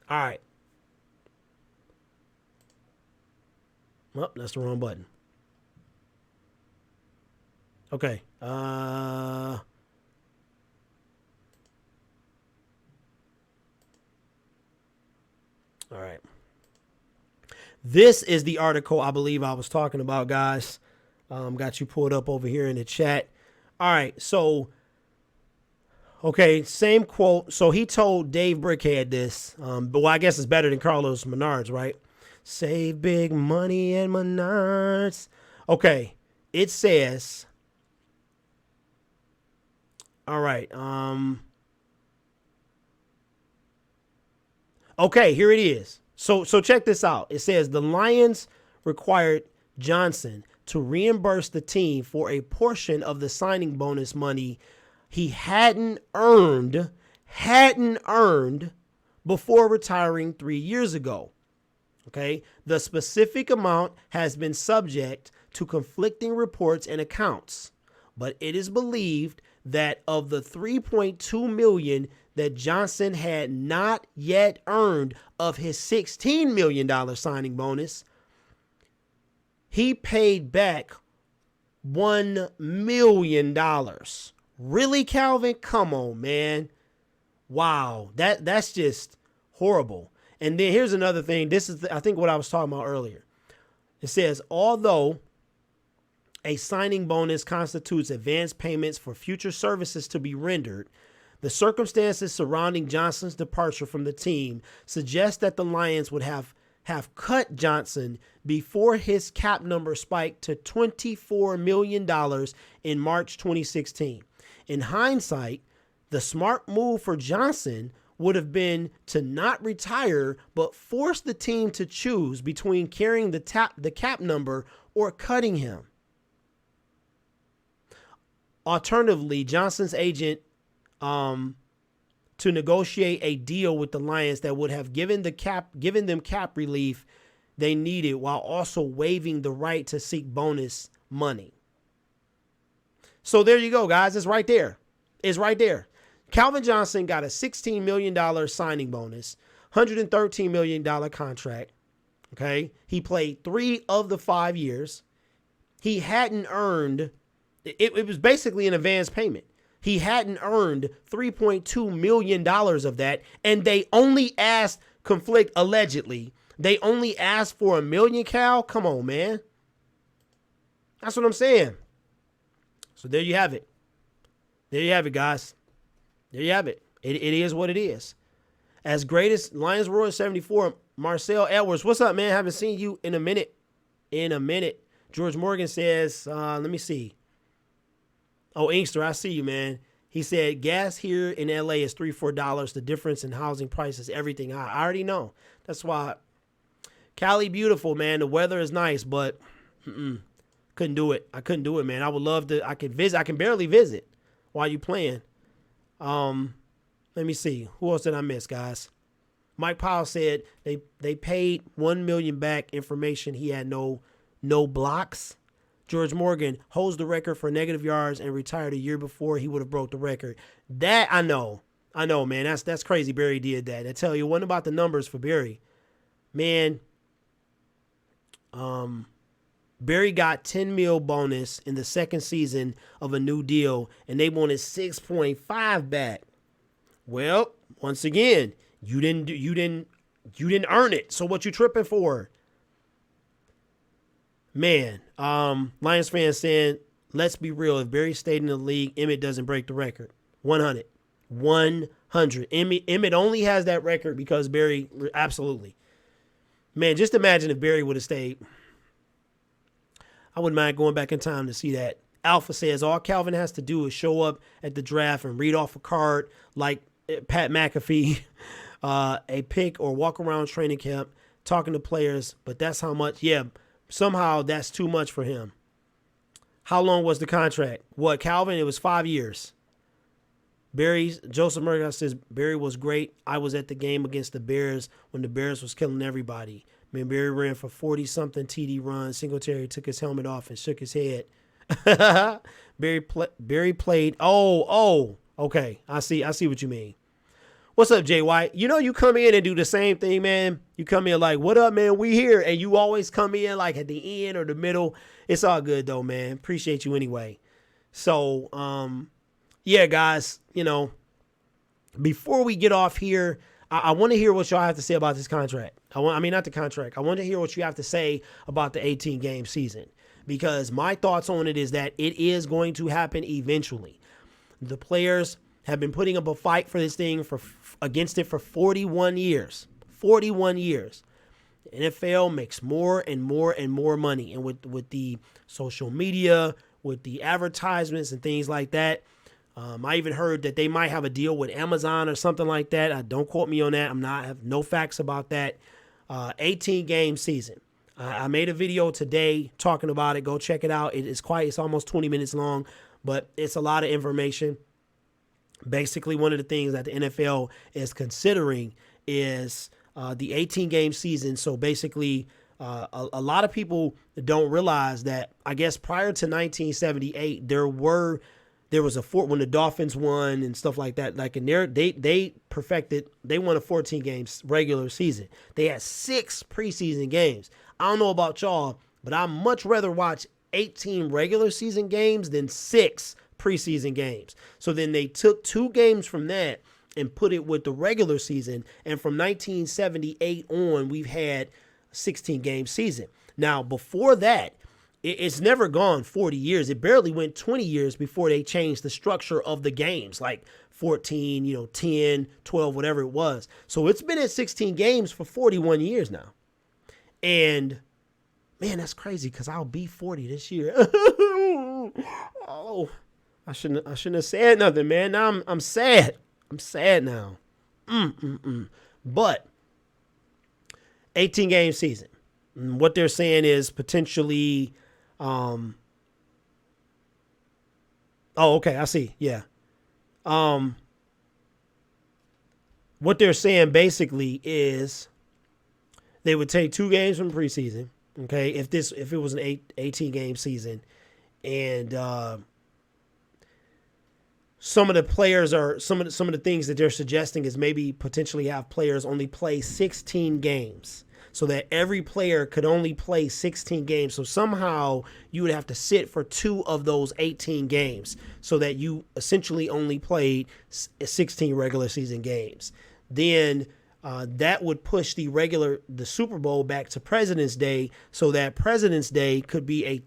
Speaker 1: All right. Oh, that's the wrong button. Okay. All right. This is the article I believe I was talking about, guys. Got you pulled up over here in the chat. All right. So, okay, same quote. So he told Dave Brickhead this. But I guess it's better than Carlos Menard's, right? Save big money at Menards. Okay, it says, all right. Okay, here it is. So check this out. It says the Lions required Johnson to reimburse the team for a portion of the signing bonus money he hadn't earned before retiring 3 years ago. Okay, the specific amount has been subject to conflicting reports and accounts, but it is believed that of the $3.2 million that Johnson had not yet earned of his $16 million signing bonus, he paid back $1 million. Really, Calvin? Come on, man. Wow, that's just horrible. And then here's another thing. This is, I think, what I was talking about earlier. It says, although a signing bonus constitutes advance payments for future services to be rendered, the circumstances surrounding Johnson's departure from the team suggest that the Lions would have cut Johnson before his cap number spiked to $24 million in March 2016. In hindsight, the smart move for Johnson would have been to not retire, but force the team to choose between carrying the cap number or cutting him. Alternatively, Johnson's agent to negotiate a deal with the Lions that would have given them cap relief they needed while also waiving the right to seek bonus money. So there you go, guys. It's right there. It's right there. Calvin Johnson got a $16 million signing bonus, $113 million contract. Okay. He played 3 of the 5 years. He hadn't earned, it was basically an advance payment. He hadn't earned $3.2 million of that. And they only asked, allegedly, they only asked for $1 million, Cal. Come on, man. That's what I'm saying. So there you have it. There you have it, guys. There you have it. It is what it is. As great as Lions Roar 74, Marcel Edwards. What's up, man? Haven't seen you in a minute. George Morgan says, let me see. Oh, Inkster, I see you, man. He said, gas here in LA is $3-4. The difference in housing prices, everything. I already know. That's why. Cali, beautiful, man. The weather is nice, but couldn't do it. I couldn't do it, man. I would love to. I could visit. I can barely visit while you playing. Let me see. Who else did I miss, guys? Mike Powell said they paid $1 million back. Information he had no blocks. George Morgan holds the record for negative yards and retired a year before he would have broke the record. That I know, man. That's crazy. Barry did that. I tell you, what about the numbers for Barry? Man, Barry got $10 million bonus in the second season of a new deal, and they wanted 6.5 back. Well, once again, you didn't earn it. So what you tripping for? Man, Lions fans saying, let's be real. If Barry stayed in the league, Emmett doesn't break the record. 100. Emmett only has that record because Barry, absolutely. Man, just imagine if Barry would have stayed. I wouldn't mind going back in time to see that. Alpha says all Calvin has to do is show up at the draft and read off a card like Pat McAfee, a pick, or walk around training camp talking to players. But that's how much. Yeah, somehow that's too much for him. How long was the contract? What, Calvin? It was 5 years. Joseph Murdoch says, Barry was great. I was at the game against the Bears when the Bears was killing everybody. Man, Barry ran for 40-something TD runs. Singletary took his helmet off and shook his head. Barry played. Oh, okay. I see what you mean. What's up, Jay White? You know you come in and do the same thing, man. You come in like, what up, man? We here. And you always come in like at the end or the middle. It's all good, though, man. Appreciate you anyway. So, yeah, guys, before we get off here, I want to hear what y'all have to say about this contract. Not the contract. I want to hear what you have to say about the 18-game season, because my thoughts on it is that it is going to happen eventually. The players have been putting up a fight for this thing against it for 41 years. 41 years. The NFL makes more and more and more money. And with the social media, with the advertisements and things like that, I even heard that they might have a deal with Amazon or something like that. Don't quote me on that. I have no facts about that. 18-game season. I made a video today talking about it. Go check it out. It's almost 20 minutes long, but it's a lot of information. Basically, one of the things that the NFL is considering is the 18-game season. So basically, a lot of people don't realize that, I guess, prior to 1978, there was when the Dolphins won and stuff like that. Like in there, they won a 14 games regular season. They had 6 preseason games. I don't know about y'all, but I'd much rather watch 18 regular season games than 6 preseason games. So then they took 2 games from that and put it with the regular season. And from 1978 on, we've had a 16-game season. Now, before that, it's never gone 40 years. It barely went 20 years before they changed the structure of the games, like 14, 10, 12, whatever it was. So it's been at 16 games for 41 years now. And man, that's crazy because I'll be 40 this year. Oh, I shouldn't have said nothing, man. Now I'm sad. I'm sad now. But 18-game season. What they're saying is potentially. Oh, okay. I see. Yeah. What they're saying basically is they would take 2 games from preseason. Okay. If it was an 18-game season, and some of the players are some of the things that they're suggesting is maybe potentially have players only play 16 games. So that every player could only play 16 games. So somehow you would have to sit for 2 of those 18 games so that you essentially only played 16 regular season games. Then that would push the Super Bowl back to President's Day, so that President's Day could be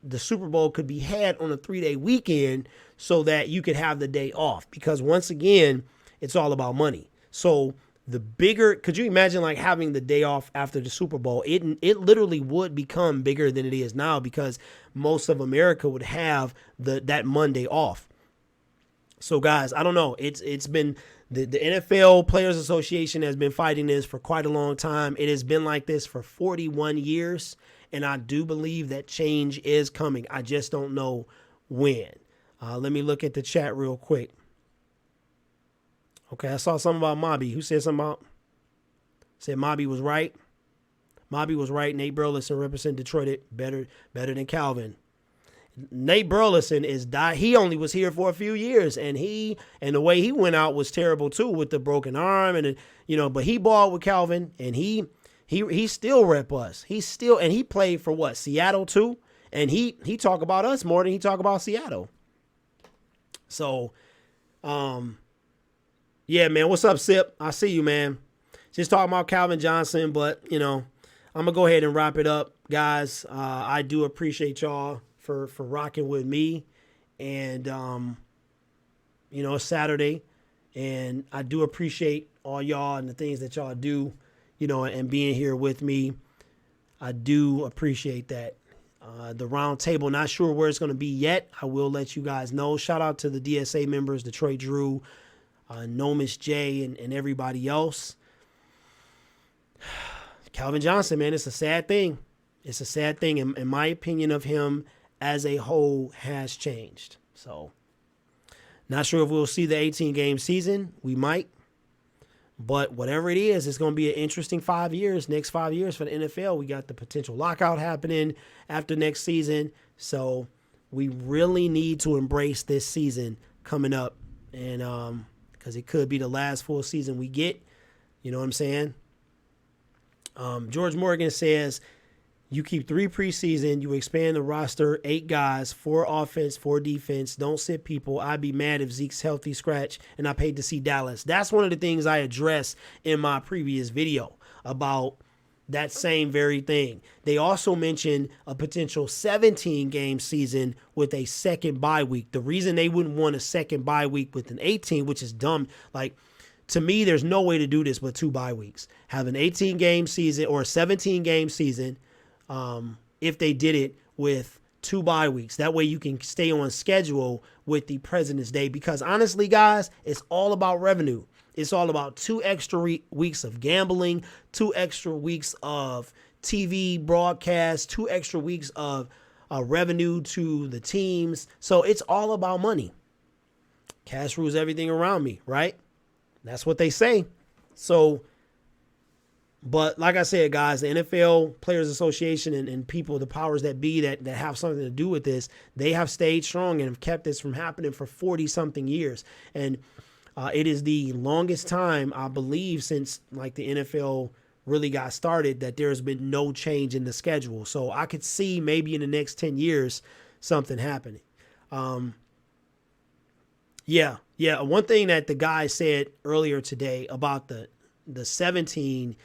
Speaker 1: the Super Bowl could be had on a 3-day weekend so that you could have the day off. Because once again, it's all about money. So could you imagine like having the day off after the Super Bowl? It literally would become bigger than it is now because most of America would have that Monday off. So guys, I don't know. It's been the NFL Players Association has been fighting this for quite a long time. It has been like this for 41 years, and I do believe that change is coming. I just don't know when. Let me look at the chat real quick. Okay, I saw something about Mobby. Who said something about? Said Mobby was right. Mobby was right. Nate Burleson represent Detroit better than Calvin. Nate Burleson he only was here for a few years, and the way he went out was terrible too with the broken arm, and but he balled with Calvin, and he still rep us. And he played for what, Seattle too, and he talk about us more than he talk about Seattle. So, yeah, man. What's up, Sip? I see you, man. Just talking about Calvin Johnson, but, I'm going to go ahead and wrap it up, guys. I do appreciate y'all for rocking with me. And, it's Saturday. And I do appreciate all y'all and the things that y'all do, and being here with me. I do appreciate that. The round table, not sure where it's going to be yet. I will let you guys know. Shout out to the DSA members, Detroit Drew, NOMIS J, and everybody else. Calvin Johnson, man, it's a sad thing. It's a sad thing. In my opinion of him as a whole has changed. So, not sure if we'll see the 18-game season. We might. But whatever it is, it's going to be an interesting 5 years, next 5 years for the NFL. We got the potential lockout happening after next season. So, we really need to embrace this season coming up. And, because it could be the last full season we get. You know what I'm saying? George Morgan says, you keep 3 preseason, you expand the roster, 8 guys, 4 offense, 4 defense. Don't sit people. I'd be mad if Zeke's healthy scratch and I paid to see Dallas. That's one of the things I addressed in my previous video about that same very thing. They also mentioned a potential 17-game season with a second bye week. The reason they wouldn't want a second bye week with an 18, which is dumb, like, to me, there's no way to do this with 2 bye weeks. Have an 18-game season or a 17-game season if they did it with 2 bye weeks. That way you can stay on schedule with the President's Day. Because honestly, guys, it's all about revenue. It's all about 2 extra weeks of gambling, 2 extra weeks of TV broadcasts, 2 extra weeks of revenue to the teams. So it's all about money. Cash rules everything around me, right? That's what they say. So, but like I said, guys, the NFL Players Association and people, the powers that be that have something to do with this, they have stayed strong and have kept this from happening for 40-something years. And it is the longest time, I believe, since like the NFL really got started that there's been no change in the schedule. So I could see maybe in the next 10 years something happening. Yeah. One thing that the guy said earlier today about the 17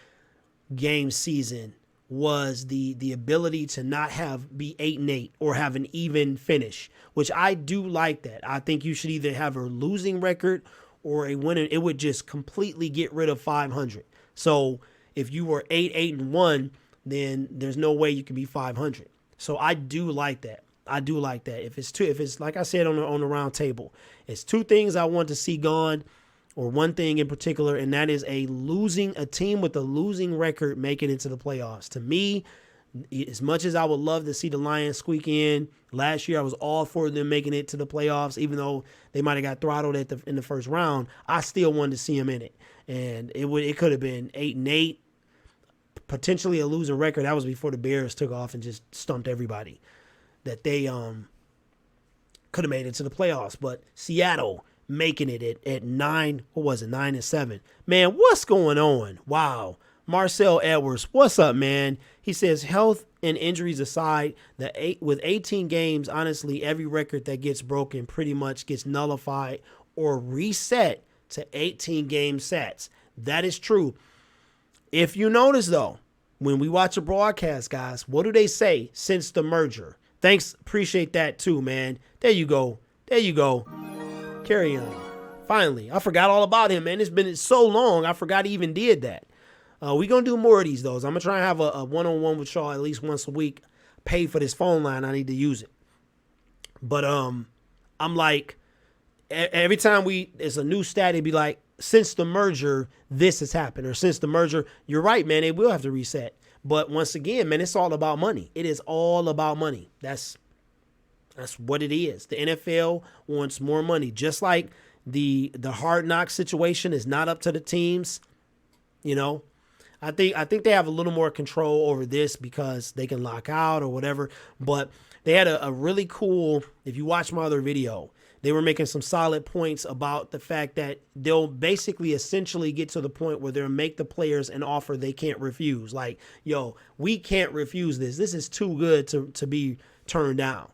Speaker 1: game season was the ability to not be 8-8 or have an even finish, which I do like that. I think you should either have a losing record or a winner. It would just completely get rid of 500. So if you were 8-1, then there's no way you can be 500. So I do like that. If it's like I said on the round table, it's 2 things I want to see gone, or 1 thing in particular, and that is a team with a losing record making it to the playoffs. To me, as much as I would love to see the Lions squeak in, last year I was all for them making it to the playoffs, even though they might have got throttled in the first round. I still wanted to see them in it, and it could have been 8-8, potentially a losing record. That was before the Bears took off and just stumped everybody. That they could have made it to the playoffs, but Seattle making it at 9-7. Man, what's going on? Wow. Marcel Edwards, what's up, man? He says, health and injuries aside, with 18 games, honestly, every record that gets broken pretty much gets nullified or reset to 18 game sets. That is true. If you notice, though, when we watch a broadcast, guys, what do they say since the merger? Thanks. Appreciate that, too, man. There you go. Carry on. Finally, I forgot all about him, man. It's been so long, I forgot he even did that. We're going to do more of these, though. I'm going to try and have a one-on-one with Shaw at least once a week. Pay for this phone line. I need to use it. But I'm like, every time it's a new stat, it'd be like, since the merger, this has happened. Or since the merger, you're right, man, they will have to reset. But once again, man, it's all about money. It is all about money. That's what it is. The NFL wants more money. Just like the hard knock situation is not up to the teams, you know. I think they have a little more control over this because they can lock out or whatever. But they had a really cool, if you watch my other video, they were making some solid points about the fact that they'll basically essentially get to the point where they'll make the players an offer they can't refuse. Like, yo, we can't refuse this. This is too good to be turned down.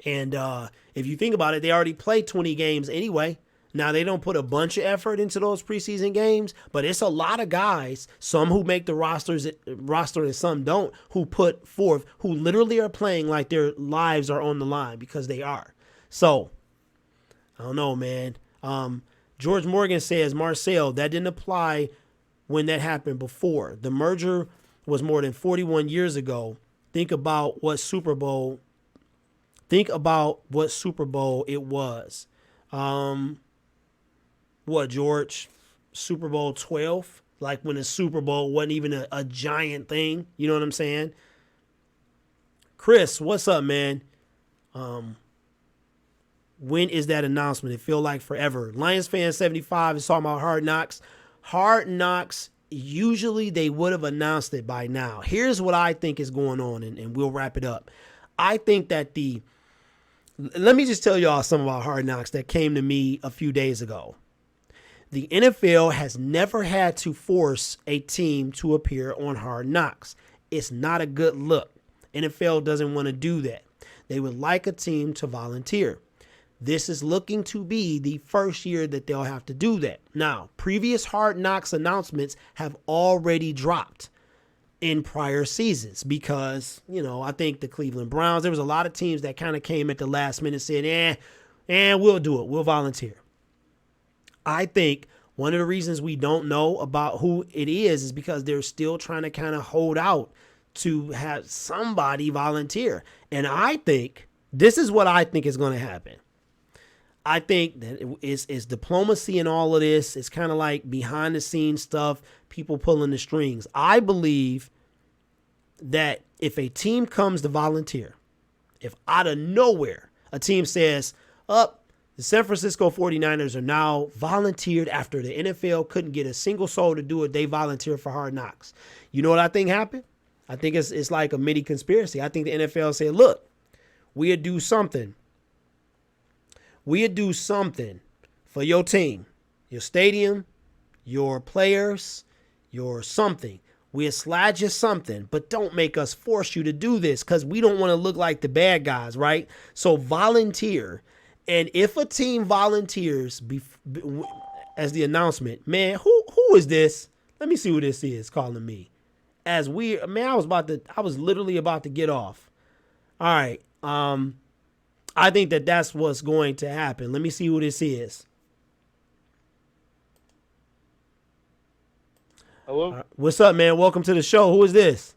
Speaker 1: And if you think about it, they already played 20 games anyway. Now, they don't put a bunch of effort into those preseason games, but it's a lot of guys, some who make the roster and some don't, who put forth, who literally are playing like their lives are on the line because they are. So, I don't know, man. George Morgan says, Marcel, that didn't apply when that happened before. The merger was more than 41 years ago. Think about what Super Bowl it was. What, George? Super Bowl 12? Like when the Super Bowl wasn't even a giant thing. You know what I'm saying? Chris, what's up, man? When is that announcement? It feel like forever. Lions fan 75 is talking about Hard Knocks. Hard Knocks, usually they would have announced it by now. Here's what I think is going on, and we'll wrap it up. I think that let me just tell y'all some about Hard Knocks that came to me a few days ago. The NFL has never had to force a team to appear on Hard Knocks. It's not a good look. NFL doesn't want to do that. They would like a team to volunteer. This is looking to be the first year that they'll have to do that. Now, previous Hard Knocks announcements have already dropped in prior seasons because, you know, I think the Cleveland Browns, there was a lot of teams that kind of came at the last minute and said, we'll do it. We'll volunteer. I think one of the reasons we don't know about who it is because they're still trying to kind of hold out to have somebody volunteer. And I think this is what I think is going to happen. I think that it's diplomacy in all of this. It's kind of like behind the scenes stuff, people pulling the strings. I believe that if a team comes to volunteer, if out of nowhere a team says, up, the San Francisco 49ers are now volunteered after the NFL couldn't get a single soul to do it, they volunteered for Hard Knocks. You know what I think happened? I think it's like a mini conspiracy. I think the NFL said, look, we'll do something. We'll do something for your team, your stadium, your players, your something. We'll slide you something, but don't make us force you to do this because we don't want to look like the bad guys, right? So volunteer. And if a team volunteers as the announcement, man, who is this? Let me see who this is calling me. As we, man, I was literally about to get off. All right. I think that's what's going to happen. Let me see who this is.
Speaker 2: Hello?
Speaker 1: What's up, man? Welcome to the show. Who is this?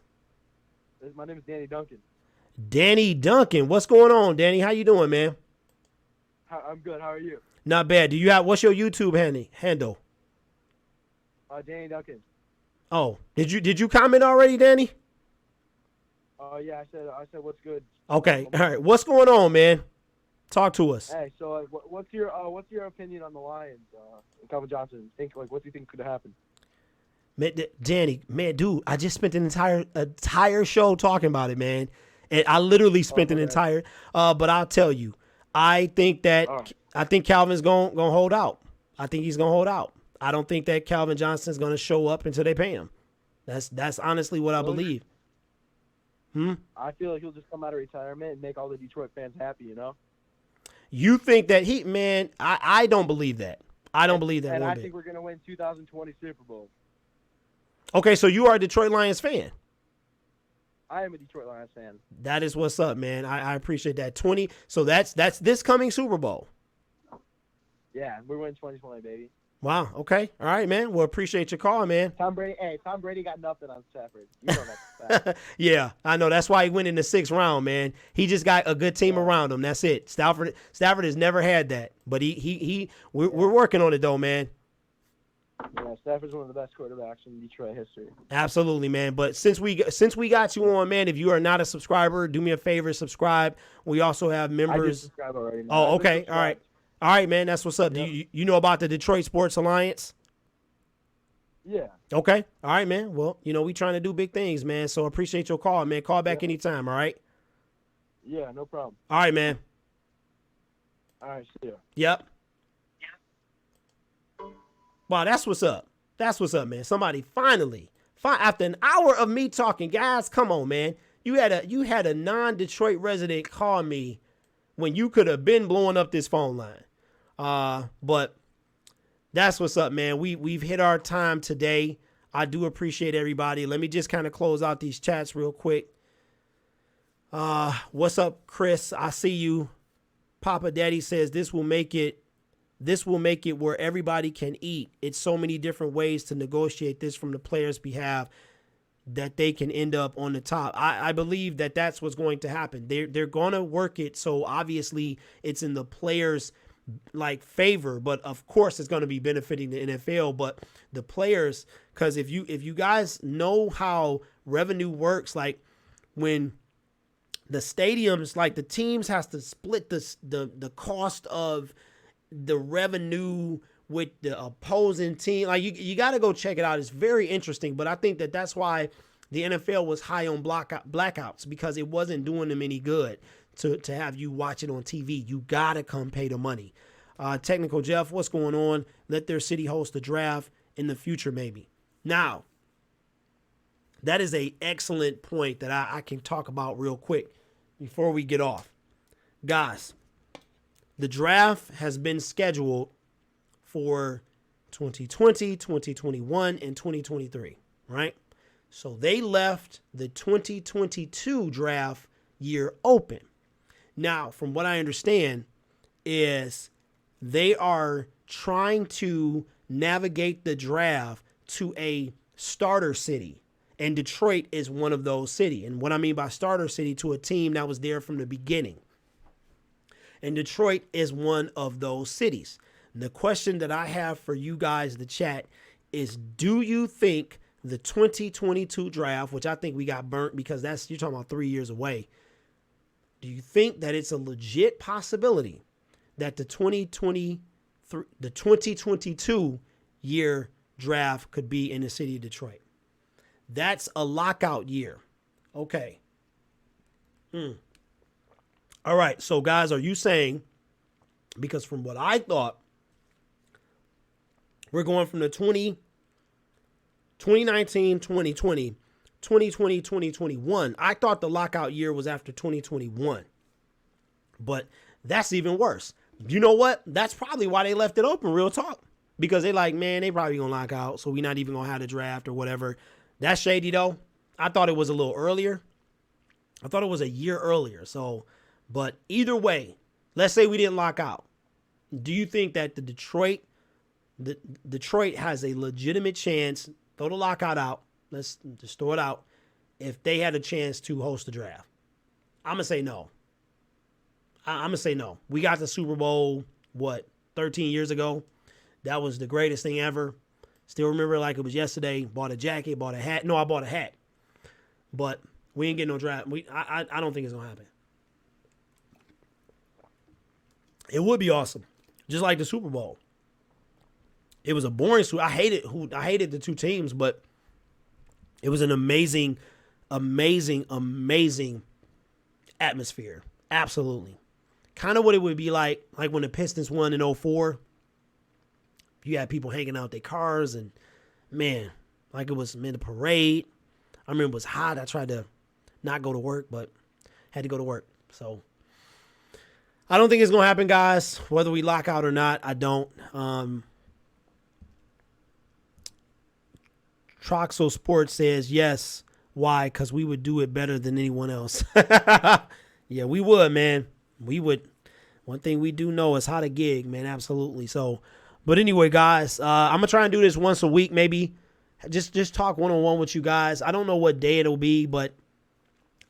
Speaker 2: My name is Danny Duncan.
Speaker 1: Danny Duncan. What's going on, Danny? How you doing, man?
Speaker 2: I'm good. How are you?
Speaker 1: Not bad. What's your YouTube handle?
Speaker 2: Danny Duncan.
Speaker 1: Oh, did you comment already, Danny?
Speaker 2: Yeah, I said what's good.
Speaker 1: Okay. All right. What's going on, man? Talk to us.
Speaker 2: Hey, so what's your opinion on the Lions? Calvin Johnson. What do you think could happen?
Speaker 1: Man, Danny, man, dude, I just spent an entire show talking about it, man. And I literally spent an entire but I'll tell you, I think Calvin's gonna hold out. I think he's gonna hold out. I don't think that Calvin Johnson's gonna show up until they pay him. That's honestly what I believe.
Speaker 2: I feel like he'll just come out of retirement and make all the Detroit fans happy, you know?
Speaker 1: You think that I don't believe that. I don't believe that.
Speaker 2: And I think we're gonna win 2020 Super Bowl.
Speaker 1: Okay, so you are a Detroit Lions fan.
Speaker 2: I am a Detroit Lions fan.
Speaker 1: That is what's up, man. I appreciate that. 20. So that's this coming Super Bowl.
Speaker 2: Yeah, we're winning 2020, baby.
Speaker 1: Wow. Okay. All right, man. Well, appreciate your call, man.
Speaker 2: Tom Brady got nothing on Stafford. You know that.
Speaker 1: Yeah, I know. That's why he went in the 6th round, man. He just got a good team around him. That's it. Stafford has never had that, but we're working on it though, man.
Speaker 2: Yeah, Stafford's one of the best quarterbacks in Detroit history.
Speaker 1: Absolutely, man. But since we got you on, man, if you are not a subscriber, do me a favor, subscribe. We also have members.
Speaker 2: I did subscribe already. Man.
Speaker 1: Oh, okay. All right. All right, man. That's what's up. Yep. You know about the Detroit Sports Alliance?
Speaker 2: Yeah.
Speaker 1: Okay. All right, man. Well, we trying to do big things, man. So appreciate your call, man. Call back anytime, all right?
Speaker 2: Yeah, no problem.
Speaker 1: All right, man.
Speaker 2: All right, see ya.
Speaker 1: Yep. Wow, that's what's up. That's what's up, man. Somebody finally, after an hour of me talking, guys, come on, man. You had a non-Detroit resident call me when you could have been blowing up this phone line. But that's what's up, man. We've hit our time today. I do appreciate everybody. Let me just kind of close out these chats real quick. What's up, Chris? I see you. Papa Daddy says this will make it where everybody can eat. It's so many different ways to negotiate this from the players' behalf that they can end up on the top. I believe that that's what's going to happen. They're going to work it. So obviously it's in the players' favor, but of course it's going to be benefiting the NFL, but the players, because if you guys know how revenue works, like when the stadiums, like the teams has to split the cost of the revenue with the opposing team. Like you got to go check it out. It's very interesting, but I think that's why the NFL was high on blackouts, because it wasn't doing them any good to have you watch it on TV. You got to come pay the money. Technical Jeff, what's going on? Let their city host the draft in the future, maybe. Now, that is a excellent point that I can talk about real quick before we get off. Guys, the draft has been scheduled for 2020, 2021, and 2023, right? So they left the 2022 draft year open. Now, from what I understand is they are trying to navigate the draft to a starter city, and Detroit is one of those cities. And what I mean by starter city, to a team that was there from the beginning. And Detroit is one of those cities. And the question that I have for you guys, the chat, is do you think the 2022 draft, which I think we got burnt because you're talking about 3 years away. Do you think that it's a legit possibility that the 2022 year draft could be in the city of Detroit? That's a lockout year. Okay. All right. So, guys, are you saying, because from what I thought, we're going from the 2019, 2020, 2020, 2021. I thought the lockout year was after 2021. But that's even worse. You know what? That's probably why they left it open, real talk. Because they like, man, they probably going to lock out, so we're not even going to have the draft or whatever. That's shady, though. I thought it was a little earlier. I thought it was a year earlier. So, but either way, let's say we didn't lock out. Do you think that Detroit has a legitimate chance, throw the lockout out, let's just throw it out, if they had a chance to host the draft? I'm going to say no. I'm going to say no. We got the Super Bowl, 13 years ago? That was the greatest thing ever. Still remember like it was yesterday. Bought a jacket, bought a hat. No, I bought a hat. But we ain't getting no draft. I don't think it's going to happen. It would be awesome. Just like the Super Bowl. It was a boring Super. I hated the two teams, but it was an amazing atmosphere. Absolutely. Kind of what it would be like when the Pistons won in 2004. You had people hanging out their cars and, man, like it was in a parade. I remember it was hot. I tried to not go to work, but had to go to work. So I don't think it's going to happen, guys, whether we lock out or not. I don't. TROXEL'S Sports says yes. Why? Because we would do it better than anyone else. Yeah, we would, man. We would. One thing we do know is how to gig, man. Absolutely. So, but anyway, guys, I'm going to try and do this once a week, maybe. Just talk one-on-one with you guys. I don't know what day it'll be, but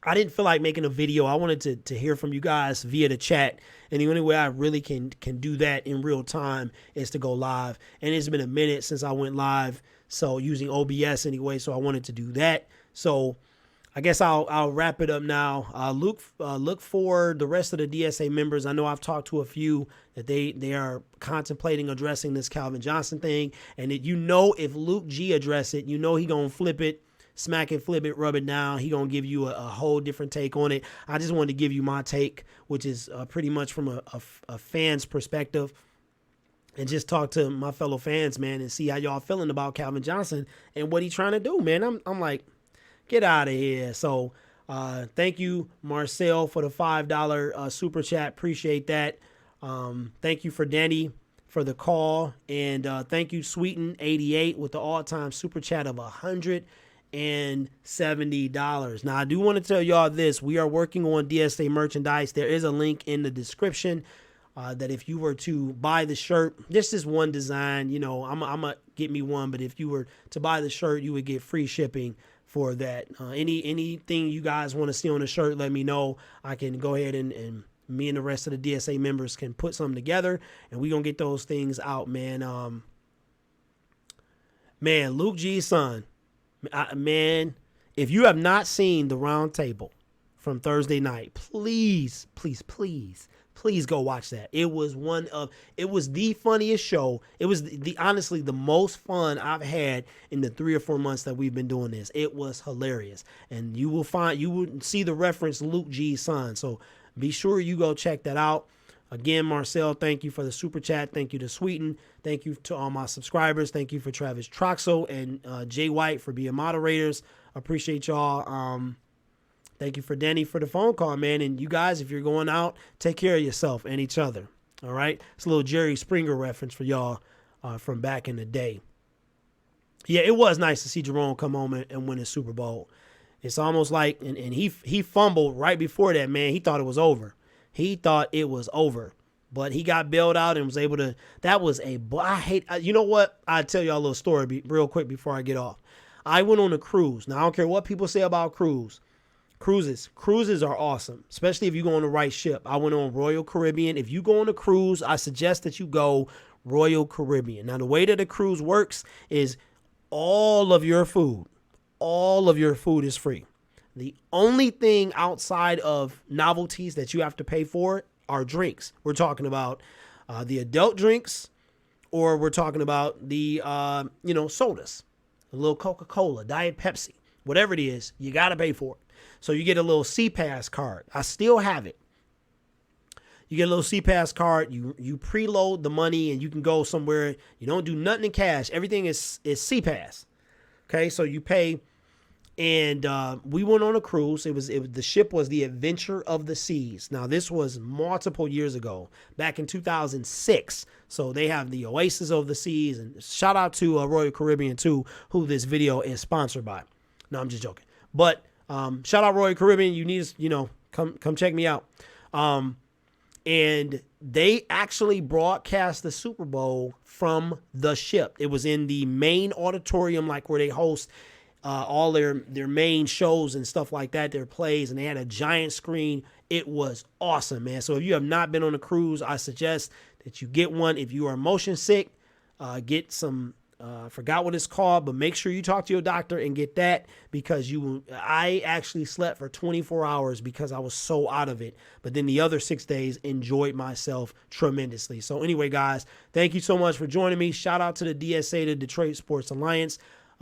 Speaker 1: I didn't feel like making a video. I wanted to hear from you guys via the chat. And the only way I really can do that in real time is to go live. And it's been a minute since I went live, so using OBS anyway, so I wanted to do that. So I guess I'll wrap it up now. Look for the rest of the DSA members. I know I've talked to a few that they are contemplating addressing this Calvin Johnson thing. And if Luke G address it, he going to flip it, smack it, flip it, rub it down. He going to give you a whole different take on it. I just wanted to give you my take, which is pretty much from a fan's perspective. And just talk to my fellow fans, man, and see how y'all feeling about Calvin Johnson and what he trying to do, man. I'm like, get out of here. So thank you, Marcel, for the $5 super chat. Appreciate that. Thank you for Danny for the call. And thank you, Sweeten88, with the all-time super chat of $170. Now, I do want to tell y'all this. We are working on DSA merchandise. There is a link in the description that if you were to buy the shirt, this is one design. I'm going to get me one. But if you were to buy the shirt, you would get free shipping for that. Anything you guys want to see on the shirt, let me know. I can go ahead and me and the rest of the DSA members can put something together, and we're going to get those things out, man. Man, Luke G's son. Man, if you have not seen the round table from Thursday night, please go watch that. It was the funniest show. It was honestly the most fun I've had in the 3 or 4 months that we've been doing this. It was hilarious. And you will see the reference Luke G's son. So be sure you go check that out. Again, Marcel, thank you for the super chat. Thank you to Sweeten. Thank you to all my subscribers. Thank you for Travis Troxel and Jay White for being moderators. Appreciate y'all. Thank you for Danny for the phone call, man. And you guys, if you're going out, take care of yourself and each other. All right? It's a little Jerry Springer reference for y'all from back in the day. Yeah, it was nice to see Jerome come home and win a Super Bowl. It's almost like, and he fumbled right before that, man. He thought it was over. But he got bailed out and was able to, you know what? I'll tell y'all a little story real quick before I get off. I went on a cruise. Now, I don't care what people say about cruises are awesome, especially if you go on the right ship. I went on Royal Caribbean. If you go on a cruise, I suggest that you go Royal Caribbean. Now, the way that a cruise works is all of your food is free. The only thing outside of novelties that you have to pay for are drinks. We're talking about the adult drinks, or we're talking about the, sodas, a little Coca-Cola, Diet Pepsi, whatever it is, you got to pay for it. So you get a little C-Pass card. I still have it. You get a little C-Pass card. You preload the money and you can go somewhere. You don't do nothing in cash. Everything is C-Pass. Okay, so you pay. And we went on a cruise. The ship was the Adventure of the Seas. Now, this was multiple years ago, back in 2006. So they have the Oasis of the Seas. And shout out to Royal Caribbean, too, who this video is sponsored by. No, I'm just joking. But shout out Royal Caribbean. You need to, come check me out. And they actually broadcast the Super Bowl from the ship. It was in the main auditorium, like where they host all their main shows and stuff like that, their plays, and they had a giant screen. It was awesome, man. So if you have not been on a cruise, I suggest that you get one. If you are motion sick, get some, forgot what it's called, but make sure you talk to your doctor and get that, because I actually slept for 24 hours because I was so out of it. But then the other 6 days, enjoyed myself tremendously. So anyway, guys, thank you so much for joining me. Shout out to the DSA, the Detroit Sports Alliance.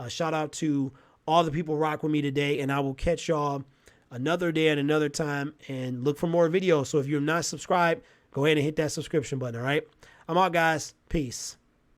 Speaker 1: Shout out to all the people rock with me today, and I will catch y'all another day at another time, and look for more videos. So if you're not subscribed, go ahead and hit that subscription button, all right? I'm out, guys. Peace.